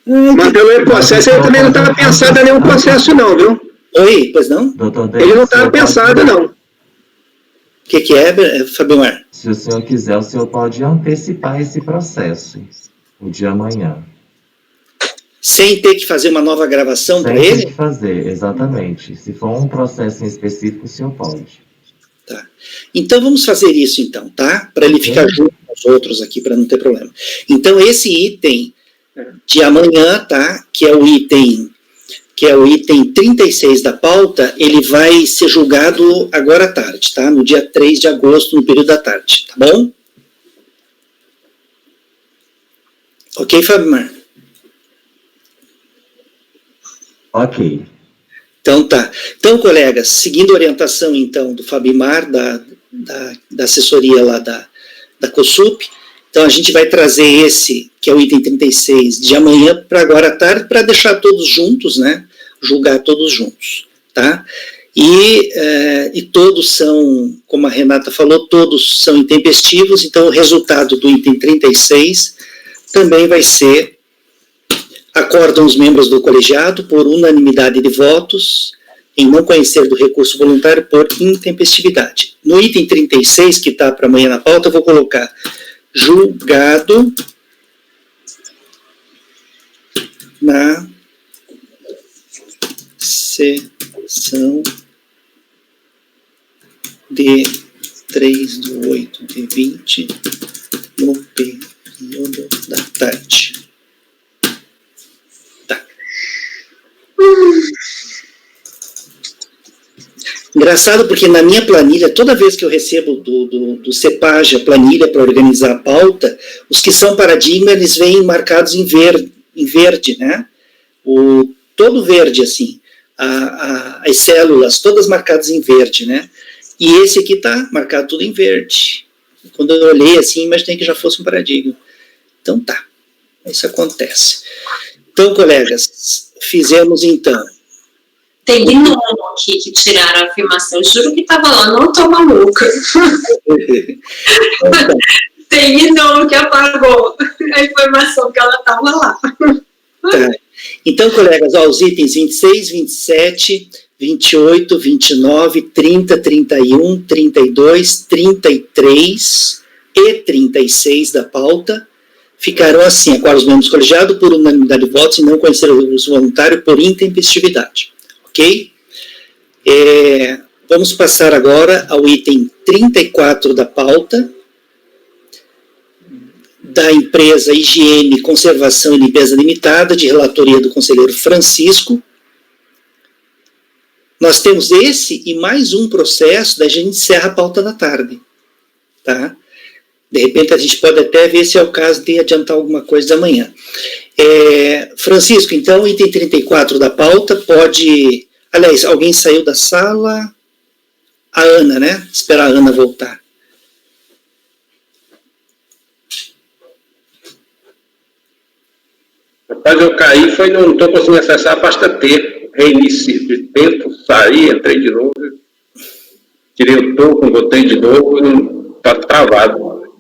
Speaker 8: Mas pelo processo ele também não estava pensado em nenhum processo, não, viu?
Speaker 2: Oi, pois não?
Speaker 8: Ele não estava pensado, não.
Speaker 2: O que é, Fabimar?
Speaker 1: Se o senhor quiser, o senhor pode antecipar esse processo, o de amanhã.
Speaker 2: Sem ter que fazer uma nova gravação para ele?
Speaker 1: Sem ter que fazer, exatamente. Se for um processo em específico, o senhor pode.
Speaker 2: Tá. Então vamos fazer isso, então, tá? Para ele ficar junto com os outros aqui, para não ter problema. Então esse item de amanhã, tá? Que é o item 36 da pauta, ele vai ser julgado agora à tarde, tá? No dia 3 de agosto, no período da tarde, tá bom? Ok, Fabimar?
Speaker 1: Ok.
Speaker 2: Então tá. Então, colegas, seguindo a orientação, então, do Fabimar, da assessoria lá da COSUP, então a gente vai trazer esse, que é o item 36, de amanhã para agora à tarde, para deixar todos juntos, né? Julgar todos juntos, tá? E todos são, como a Renata falou, todos são intempestivos, então o resultado do item 36 também vai ser: acordam os membros do colegiado por unanimidade de votos em não conhecer do recurso voluntário por intempestividade. No item 36, que está para amanhã na pauta, eu vou colocar julgado na sessão de 3/8/20 no período da tarde. Tá. Engraçado, porque na minha planilha, toda vez que eu recebo do CEPAG a planilha para organizar a pauta, os que são paradigma, eles vêm marcados em verde, né? Todo verde, assim. As células, todas marcadas em verde, né? E esse aqui está marcado tudo em verde. Quando eu olhei assim, imaginei que já fosse um paradigma. Então tá, isso acontece. Então, colegas, fizemos então.
Speaker 3: Tem gnomo aqui que tiraram a afirmação. Eu juro que estava lá, não tô maluca. Tem gnomo que apagou a informação que ela estava lá.
Speaker 2: Tá. Então, colegas, ó, os itens 26, 27, 28, 29, 30, 31, 32, 33 e 36 da pauta ficaram assim: acordos membros colegiados por unanimidade de votos e não conheceram o recurso voluntário por intempestividade. Ok? Vamos passar agora ao item 34 da pauta, da empresa Higiene, Conservação e Limpeza Limitada, de relatoria do conselheiro Francisco. Nós temos esse e mais um processo, daí a gente encerra a pauta da tarde. Tá? De repente a gente pode até ver se é o caso de adiantar alguma coisa da manhã. Francisco, então, item 34 da pauta, pode... Aliás, alguém saiu da sala? A Ana, né? Esperar a Ana voltar.
Speaker 6: Rapaz, eu caí, não estou conseguindo acessar a pasta T. Reinicio de tempo, saí, entrei de novo, tirei o token, botei de novo, está travado.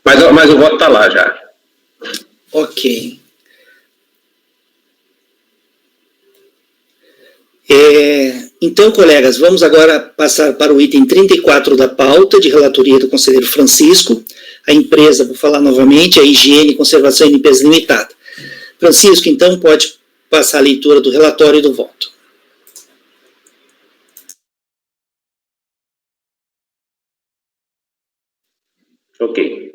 Speaker 6: Mas o voto está lá já.
Speaker 2: Ok. Então, colegas, vamos agora passar para o item 34 da pauta, de relatoria do conselheiro Francisco. A empresa, vou falar novamente, é Higiene, Conservação e Limpeza Limitada. Francisco, então, pode passar a leitura do relatório e do voto.
Speaker 6: Ok.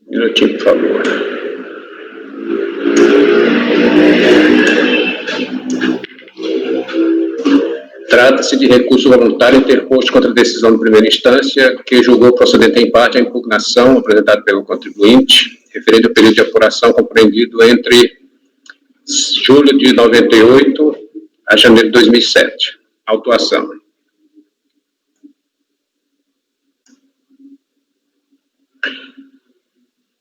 Speaker 6: Um minutinho, por favor. Trata-se de recurso voluntário interposto contra a decisão de primeira instância, que julgou procedente em parte a impugnação apresentada pelo contribuinte, referente ao período de apuração compreendido entre julho de 98 a janeiro de 2007. Autuação.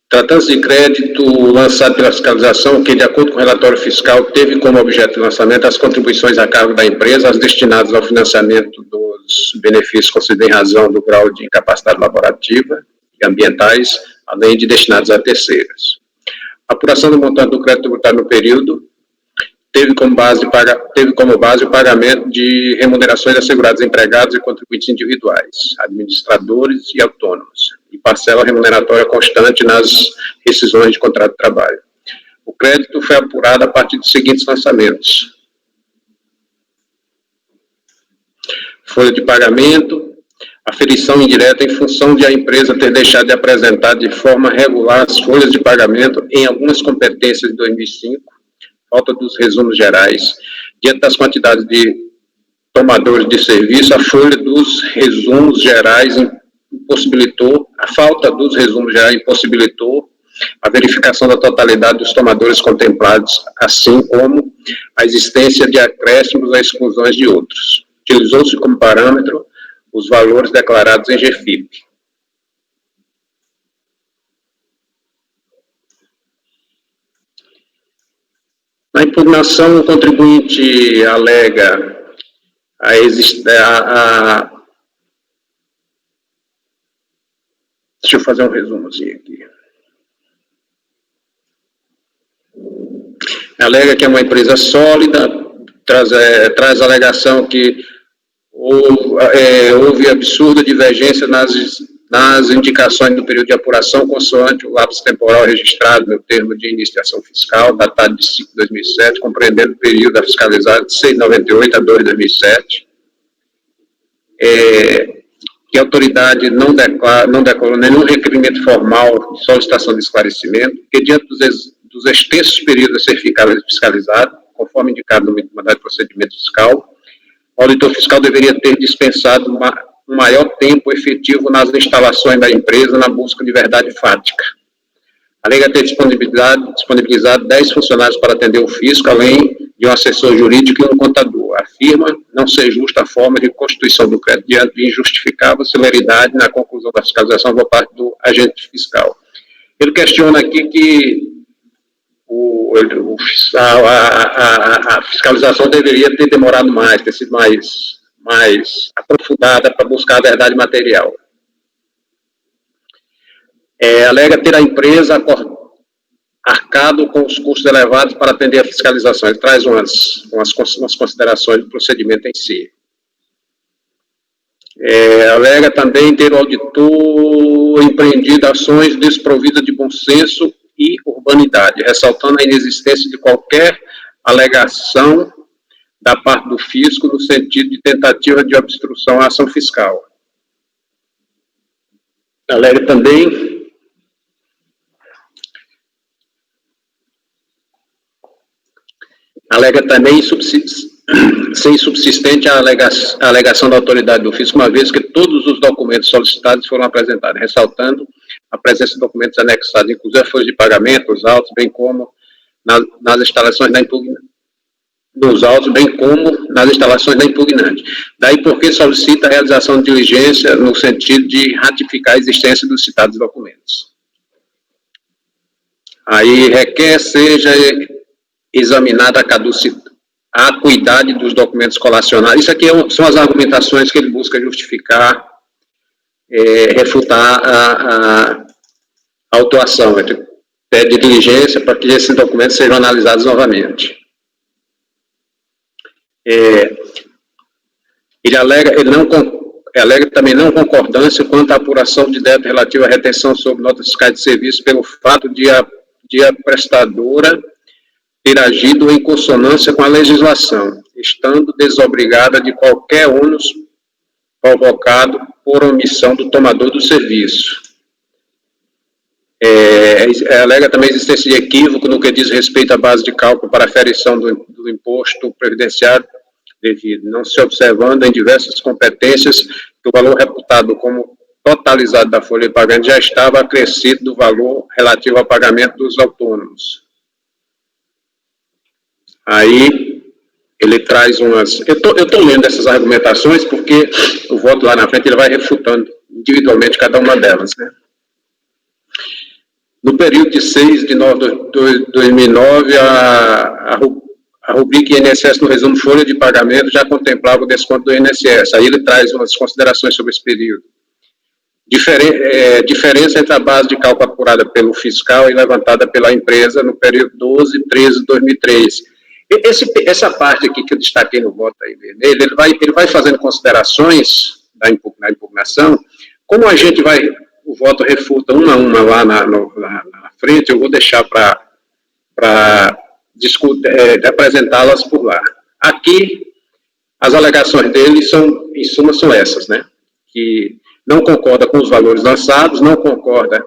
Speaker 6: Tratando-se de crédito lançado pela fiscalização, que, de acordo com o relatório fiscal, teve como objeto de lançamento as contribuições a cargo da empresa, as destinadas ao financiamento dos benefícios concedidos em razão do grau de incapacidade laborativa e ambientais, além de destinados a terceiras. A apuração do montante do crédito tributário no período teve como base o pagamento de remunerações asseguradas a empregados e contribuintes individuais, administradores e autônomos, e parcela remuneratória constante nas rescisões de contrato de trabalho. O crédito foi apurado a partir dos seguintes lançamentos: folha de pagamento, aferição indireta em função de a empresa ter deixado de apresentar de forma regular as folhas de pagamento em algumas competências de 2005, falta dos resumos gerais. Diante das quantidades de tomadores de serviço, a folha dos resumos gerais impossibilitou, a falta dos resumos gerais impossibilitou a verificação da totalidade dos tomadores contemplados, assim como a existência de acréscimos a exclusões de outros. Utilizou-se como parâmetro os valores declarados em GFIP. Na impugnação, o contribuinte alega deixa eu fazer um resumozinho aqui. Alega que é uma empresa sólida, traz a alegação que houve absurda divergência nas indicações do período de apuração consoante o lapso temporal registrado no termo de iniciação fiscal, datado de 5 de 2007, compreendendo o período a fiscalizar de 6 de 98 a 2 de 2007. Que a autoridade não declarou nenhum requerimento formal de solicitação de esclarecimento, que diante dos extensos períodos a ser fiscalizado, conforme indicado no mandado de procedimento fiscal, o auditor fiscal deveria ter dispensado um maior tempo efetivo nas instalações da empresa na busca de verdade fática. Alega ter disponibilizado 10 funcionários para atender o fisco, além de um assessor jurídico e um contador. Afirma não ser justa a forma de constituição do crédito diante de injustificável celeridade na conclusão da fiscalização por parte do agente fiscal. Ele questiona aqui que a fiscalização deveria ter demorado mais, ter sido mais aprofundada para buscar a verdade material. Alega ter a empresa arcado com os custos elevados para atender a fiscalização. Ele traz umas considerações do procedimento em si. Alega também ter o auditor empreendido ações desprovidas de bom senso e urbanidade, ressaltando a inexistência de qualquer alegação da parte do fisco no sentido de tentativa de obstrução à ação fiscal. Alega também ser insubsistente a alegação da autoridade do fisco, uma vez que todos os documentos solicitados foram apresentados, ressaltando a presença de documentos anexados, inclusive a folha de pagamento, os autos, bem como nas instalações da impugnante. Dos autos, bem como nas instalações da impugnante. Daí porque solicita a realização de diligência no sentido de ratificar a existência dos citados documentos. Aí requer seja examinada a acuidade dos documentos colacionados. Isso aqui são as argumentações que ele busca justificar, refutar a autuação. Ele pede diligência para que esses documentos sejam analisados novamente. Ele alega também não concordância quanto à apuração de débito relativo à retenção sobre notas fiscais de serviço pelo fato de a prestadora ter agido em consonância com a legislação, estando desobrigada de qualquer ônus provocado por omissão do tomador do serviço. Alega também a existência de equívoco no que diz respeito à base de cálculo para aferição do imposto previdenciário devido, não se observando em diversas competências que o valor reputado como totalizado da folha de pagamento já estava acrescido do valor relativo ao pagamento dos autônomos. Aí ele traz umas... Eu estou lendo essas argumentações porque o voto lá na frente ele vai refutando individualmente cada uma delas, né? No período de 6 de 9 de 2009, a rubrica INSS no resumo folha de pagamento já contemplava o desconto do INSS. Aí ele traz umas considerações sobre esse período. Diferença entre a base de cálculo apurada pelo fiscal e levantada pela empresa no período 12 e 13 de 2003. Essa parte aqui que eu destaquei no voto aí dele, ele vai fazendo considerações na impugnação. Como a gente o voto refuta uma a uma lá na frente, eu vou deixar para apresentá-las por lá. Aqui, as alegações dele em suma, são essas, né? Que não concorda com os valores lançados, não concorda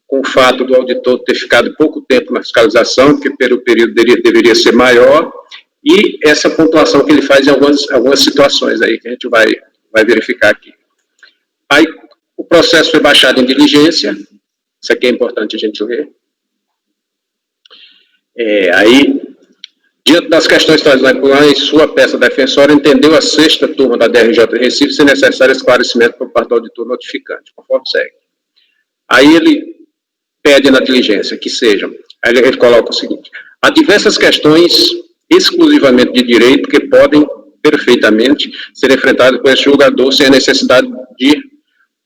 Speaker 6: com o fato do auditor ter ficado pouco tempo na fiscalização, que pelo período deveria ser maior, e essa pontuação que ele faz em algumas situações aí, que a gente vai verificar aqui. Aí, o processo foi baixado em diligência, isso aqui é importante a gente ler. Aí, diante das questões trazidas em sua peça defensória, entendeu a 6ª turma da DRJ de Recife ser necessário esclarecimento por parte do auditor notificante, conforme segue. Aí ele pede na diligência que sejam, aí ele coloca o seguinte: há diversas questões exclusivamente de direito que podem perfeitamente ser enfrentadas por esse julgador sem a necessidade de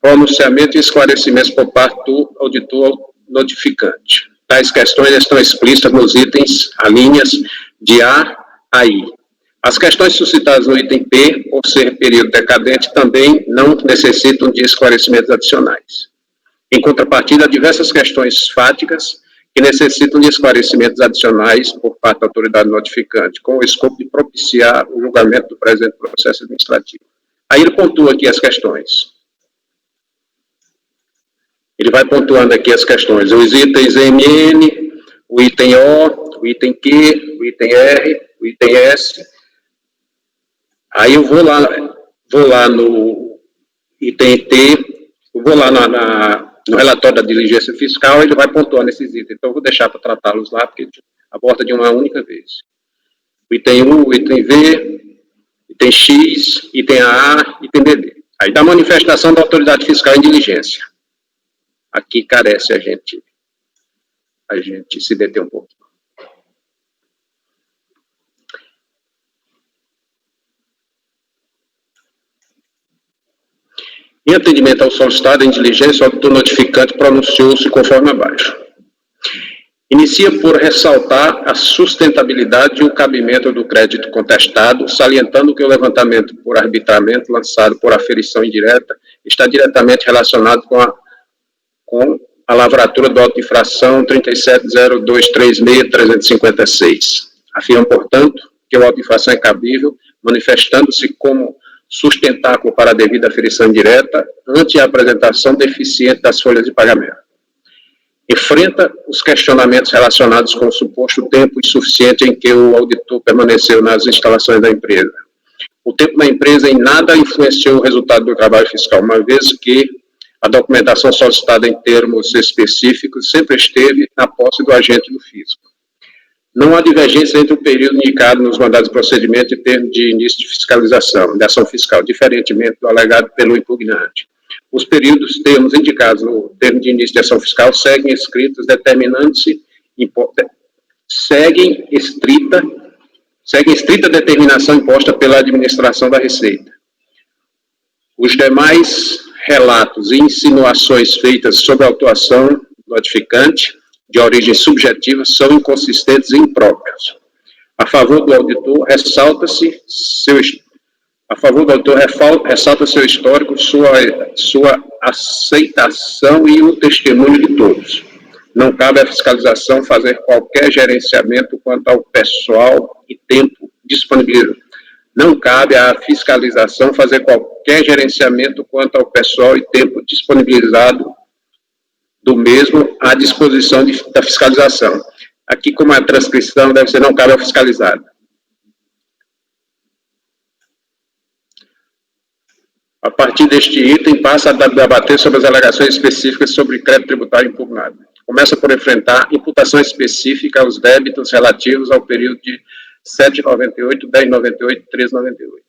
Speaker 6: pronunciamento e esclarecimentos por parte do auditor notificante. Tais questões estão explícitas nos itens, alíneas de A a I. As questões suscitadas no item P, por ser período decadente, também não necessitam de esclarecimentos adicionais. Em contrapartida, há diversas questões fáticas que necessitam de esclarecimentos adicionais por parte da autoridade notificante, com o escopo de propiciar o julgamento do presente processo administrativo. Aí ele pontua aqui as questões. Ele vai pontuando aqui as questões, os itens MN, o item O, o item Q, o item R, o item S. Aí eu vou lá item T, eu vou lá no relatório da diligência fiscal, ele vai pontuando esses itens. Então, eu vou deixar para tratá-los lá, porque aborda de uma única vez. O item U, o item V, item X, item A, item BD. Aí, da manifestação da autoridade fiscal em diligência. Aqui carece a gente se deter um pouco. Em atendimento ao solicitado em diligência, o auditor notificante pronunciou-se conforme abaixo. Inicia por ressaltar a sustentabilidade e o cabimento do crédito contestado, salientando que o levantamento por arbitramento lançado por aferição indireta está diretamente relacionado com a lavratura do auto de infração 37.0236.356. Afirma, portanto, que o auto de infração é cabível, manifestando-se como sustentáculo para a devida aferição indireta ante a apresentação deficiente das folhas de pagamento. Enfrenta os questionamentos relacionados com o suposto tempo insuficiente em que o auditor permaneceu nas instalações da empresa. O tempo da empresa em nada influenciou o resultado do trabalho fiscal, uma vez que a documentação solicitada em termos específicos sempre esteve na posse do agente do fisco. Não há divergência entre o período indicado nos mandados de procedimento e termo de início de fiscalização, de ação fiscal, diferentemente do alegado pelo impugnante. Os termos indicados no termo de início de ação fiscal seguem escritos determinando-se, seguem estrita determinação imposta pela administração da Receita. Os demais relatos e insinuações feitas sobre a autuação notificante de origem subjetiva são inconsistentes e impróprias. A favor do auditor, ressalta-se seu histórico, sua aceitação e o testemunho de todos. Não cabe à fiscalização fazer qualquer gerenciamento quanto ao pessoal e tempo disponível. Não cabe à fiscalização fazer qualquer gerenciamento quanto ao pessoal e tempo disponibilizado do mesmo à disposição da fiscalização. Aqui, como a transcrição deve ser não cabe ao fiscalizado. A partir deste item, passa a debater sobre as alegações específicas sobre crédito tributário impugnado. Começa por enfrentar imputação específica aos débitos relativos ao período de 7,98, 10,98 e 13,98.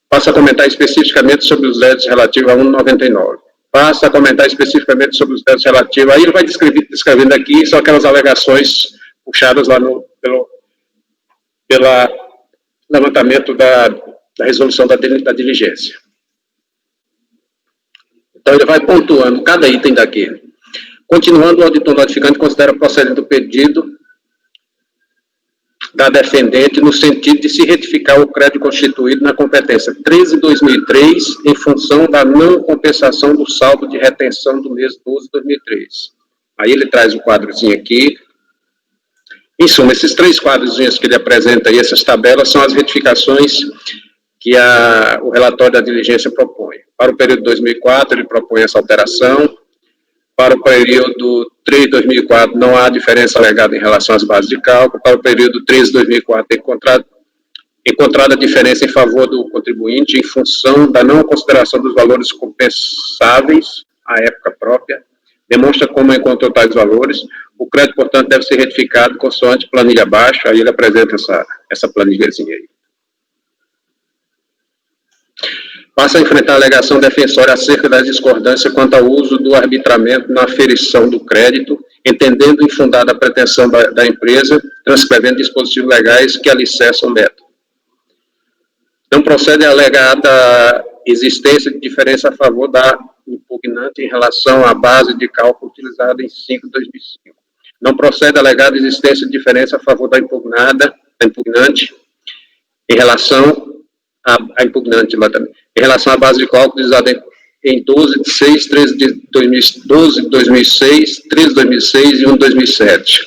Speaker 6: Passa a comentar especificamente sobre os débitos relativos a 1,99. Passa a comentar especificamente sobre os débitos relativos, aí ele vai descrevendo aqui, são aquelas alegações puxadas lá pelo levantamento da resolução da diligência. Então, ele vai pontuando cada item daquele. Continuando, o auditor notificante considera procedente o pedido da defendente no sentido de se retificar o crédito constituído na competência 13/2003 em função da não compensação do saldo de retenção do mês 12/2003. Aí ele traz o quadrozinho aqui. Em suma, esses três quadrozinhos que ele apresenta aí, essas tabelas, são as retificações que o relatório da diligência propõe. Para o período 2004, ele propõe essa alteração. Para o período 3/2004, não há diferença alegada em relação às bases de cálculo. Para o período 13/2004, encontrada a diferença em favor do contribuinte em função da não consideração dos valores compensáveis à época própria. Demonstra como encontrou tais valores. O crédito, portanto, deve ser retificado consoante planilha abaixo. Aí ele apresenta essa planilhazinha aí. Passa a enfrentar a alegação defensória acerca da discordância quanto ao uso do arbitramento na aferição do crédito, entendendo infundada a pretensão da empresa, transcrevendo dispositivos legais que alicerçam o método. Não procede a alegada existência de diferença a favor da impugnante em relação à base de cálculo utilizada em 5/2005. Não procede a alegada existência de diferença a favor da impugnante em relação a impugnante lá também, em relação à base de cálculo utilizada em 12/6, 13/2006, 13/2006 e 1/2007.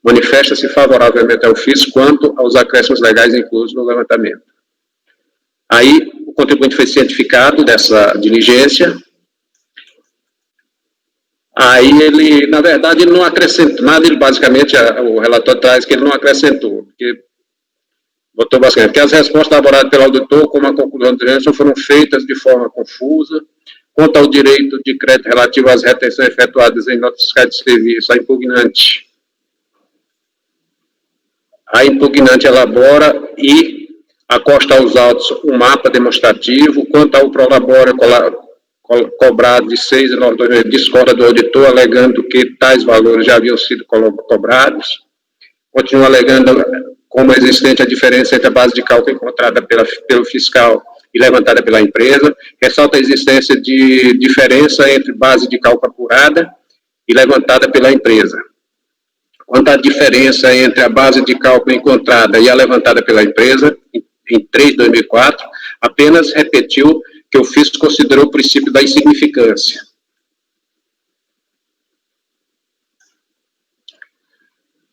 Speaker 6: Manifesta-se favoravelmente ao fisco quanto aos acréscimos legais inclusos no levantamento. Aí, o contribuinte foi cientificado dessa diligência. Aí ele, na verdade, ele não acrescentou nada, ele basicamente, o relatório traz que ele não acrescentou, porque Doutor Basquete, que as respostas elaboradas pelo auditor, como a conclusão de direção, foram feitas de forma confusa. Quanto ao direito de crédito relativo às retenções efetuadas em notas fiscais de serviço, a impugnante elabora e acosta aos autos um mapa demonstrativo. Quanto ao prolabora cobrado de 6,92, discorda do auditor, alegando que tais valores já haviam sido cobrados. Continua alegando como existente a diferença entre a base de cálculo encontrada pelo fiscal e levantada pela empresa. Ressalta a existência de diferença entre base de cálculo apurada e levantada pela empresa. Quanto à diferença entre a base de cálculo encontrada e a levantada pela empresa, em 3 de 2004, apenas repetiu que o fisco considerou o princípio da insignificância.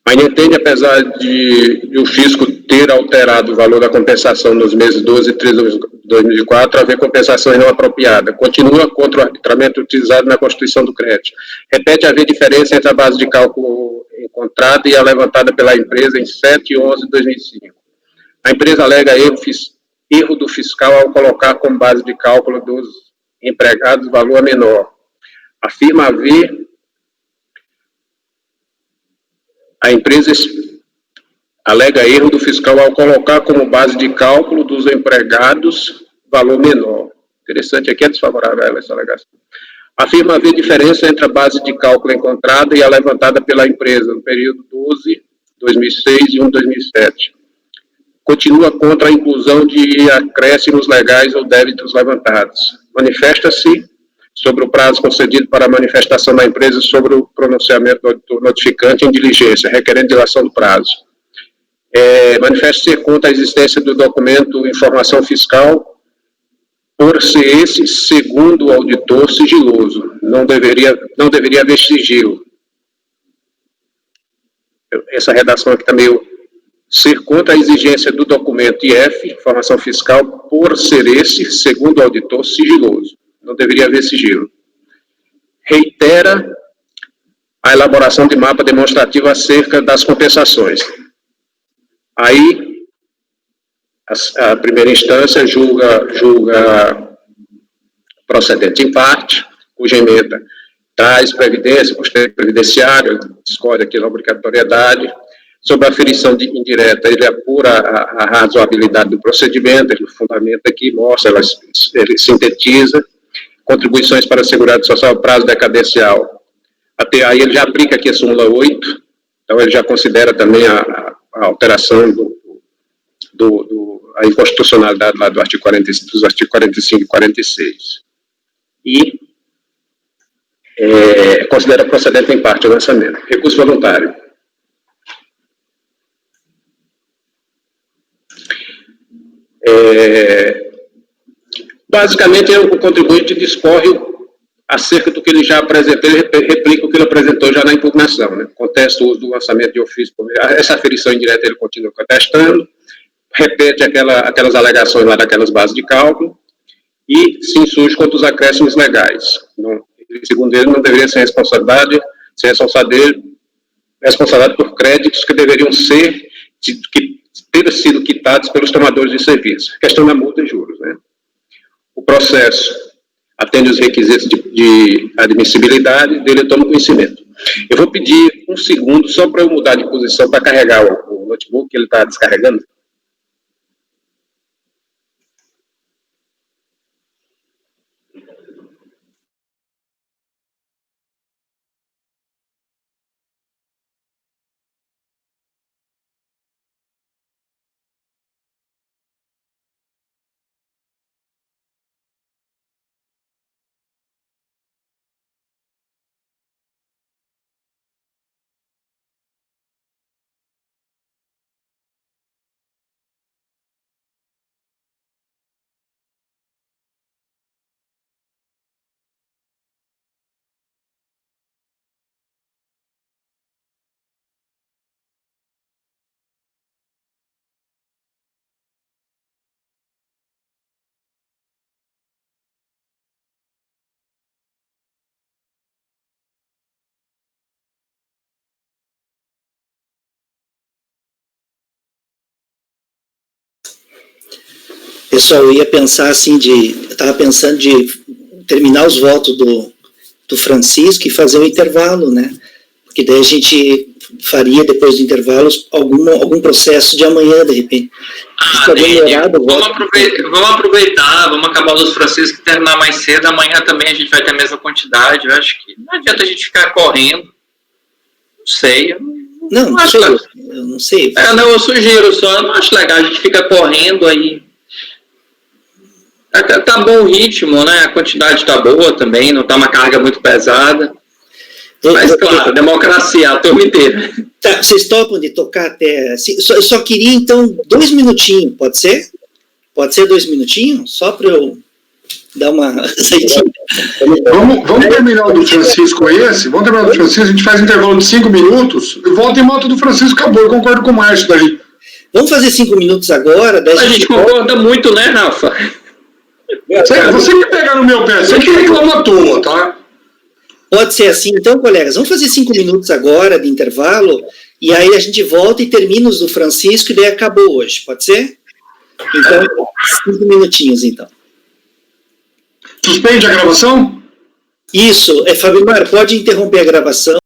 Speaker 6: Ainda entende, apesar de o fisco ter alterado o valor da compensação nos meses 12 e 13 de 2004, haver compensações não apropriadas. Continua contra o arbitramento utilizado na Constituição do Crédito. Repete haver diferença entre a base de cálculo encontrada e a levantada pela empresa em 7 e 11 de 2005. A empresa alega erro do fiscal ao colocar como base de cálculo dos empregados valor menor. Afirma haver a empresa alega erro do fiscal ao colocar como base de cálculo dos empregados valor menor. Interessante, aqui é desfavorável essa alegação. Afirma haver diferença entre a base de cálculo encontrada e a levantada pela empresa no período 12, 2006 e 1, 2007. Continua contra a inclusão de acréscimos legais ou débitos levantados. Manifesta-se sobre o prazo concedido para a manifestação da empresa sobre o pronunciamento do auditor notificante em diligência, requerendo dilação do prazo. Manifesta-se contra a existência do documento informação fiscal, por ser esse, segundo o auditor, sigiloso. Não deveria haver sigilo. Essa redação aqui está meio... Ser contra a exigência do documento IF, informação fiscal, por ser esse, segundo o auditor, sigiloso. Não deveria haver sigilo. Reitera a elaboração de mapa demonstrativo acerca das compensações. Aí, a primeira instância julga procedente em parte, cuja emenda traz previdência, custeio previdenciário, discorda aqui na obrigatoriedade. Sobre a aferição indireta, ele apura a razoabilidade do procedimento, ele fundamenta aqui, mostra, ele sintetiza. Contribuições para a Seguridade Social, prazo decadencial. Até aí ele já aplica aqui a súmula 8, então ele já considera também a alteração a inconstitucionalidade lá do artigo 45, dos artigos 45 e 46. E considera procedente em parte o lançamento. Recurso voluntário. Basicamente, o contribuinte discorre acerca do que ele já apresentou, ele replica o que ele apresentou já na impugnação, né? Contesta o uso do lançamento de ofício, essa aferição indireta ele continua contestando, repete aquelas alegações lá daquelas bases de cálculo e se insurge contra os acréscimos legais. Não, segundo ele, não deveria ser responsabilidade por créditos que deveriam ter sido quitados pelos tomadores de serviço. Questão da multa e juros, né? O processo atende os requisitos de admissibilidade, dele eu tomo conhecimento. Eu vou pedir um segundo só para eu mudar de posição para carregar o notebook que ele está descarregando.
Speaker 2: Pessoal, eu ia pensar assim eu estava pensando de terminar os votos do Francisco e fazer um intervalo, né? Porque daí a gente faria, depois do intervalo, algum processo de amanhã, de repente.
Speaker 5: Vamos aproveitar, vamos acabar os Francisco e terminar mais cedo. Amanhã também a gente vai ter a mesma quantidade. Eu acho que não adianta a gente ficar correndo. Não sei.
Speaker 2: Eu não sei.
Speaker 5: Eu sugiro só. Eu não acho legal a gente ficar correndo aí. Tá bom o ritmo, né? A quantidade tá boa também, não tá uma carga muito pesada. Mas, claro, democracia, a turma inteira.
Speaker 2: Tá, vocês topam de tocar até... Eu só queria, então, 2 minutinhos, pode ser? Pode ser 2 minutinhos? Só para eu dar uma...
Speaker 7: Vamos terminar o do Francisco esse? Vamos terminar o do Francisco, a gente faz um intervalo de 5 minutos, e volta e moto do Francisco, acabou, eu concordo com o Márcio daí.
Speaker 2: Vamos fazer 5 minutos agora? Daí
Speaker 5: a gente concorda muito, né, Rafa?
Speaker 7: Você que pega no meu pé, você que reclama à toa, tá?
Speaker 2: Pode ser assim, então, colegas, vamos fazer 5 minutos agora de intervalo, e aí a gente volta e termina os do Francisco, e daí acabou hoje, pode ser? Então, 5 minutinhos, então.
Speaker 7: Suspende a gravação?
Speaker 2: Isso, Fabimar, pode interromper a gravação.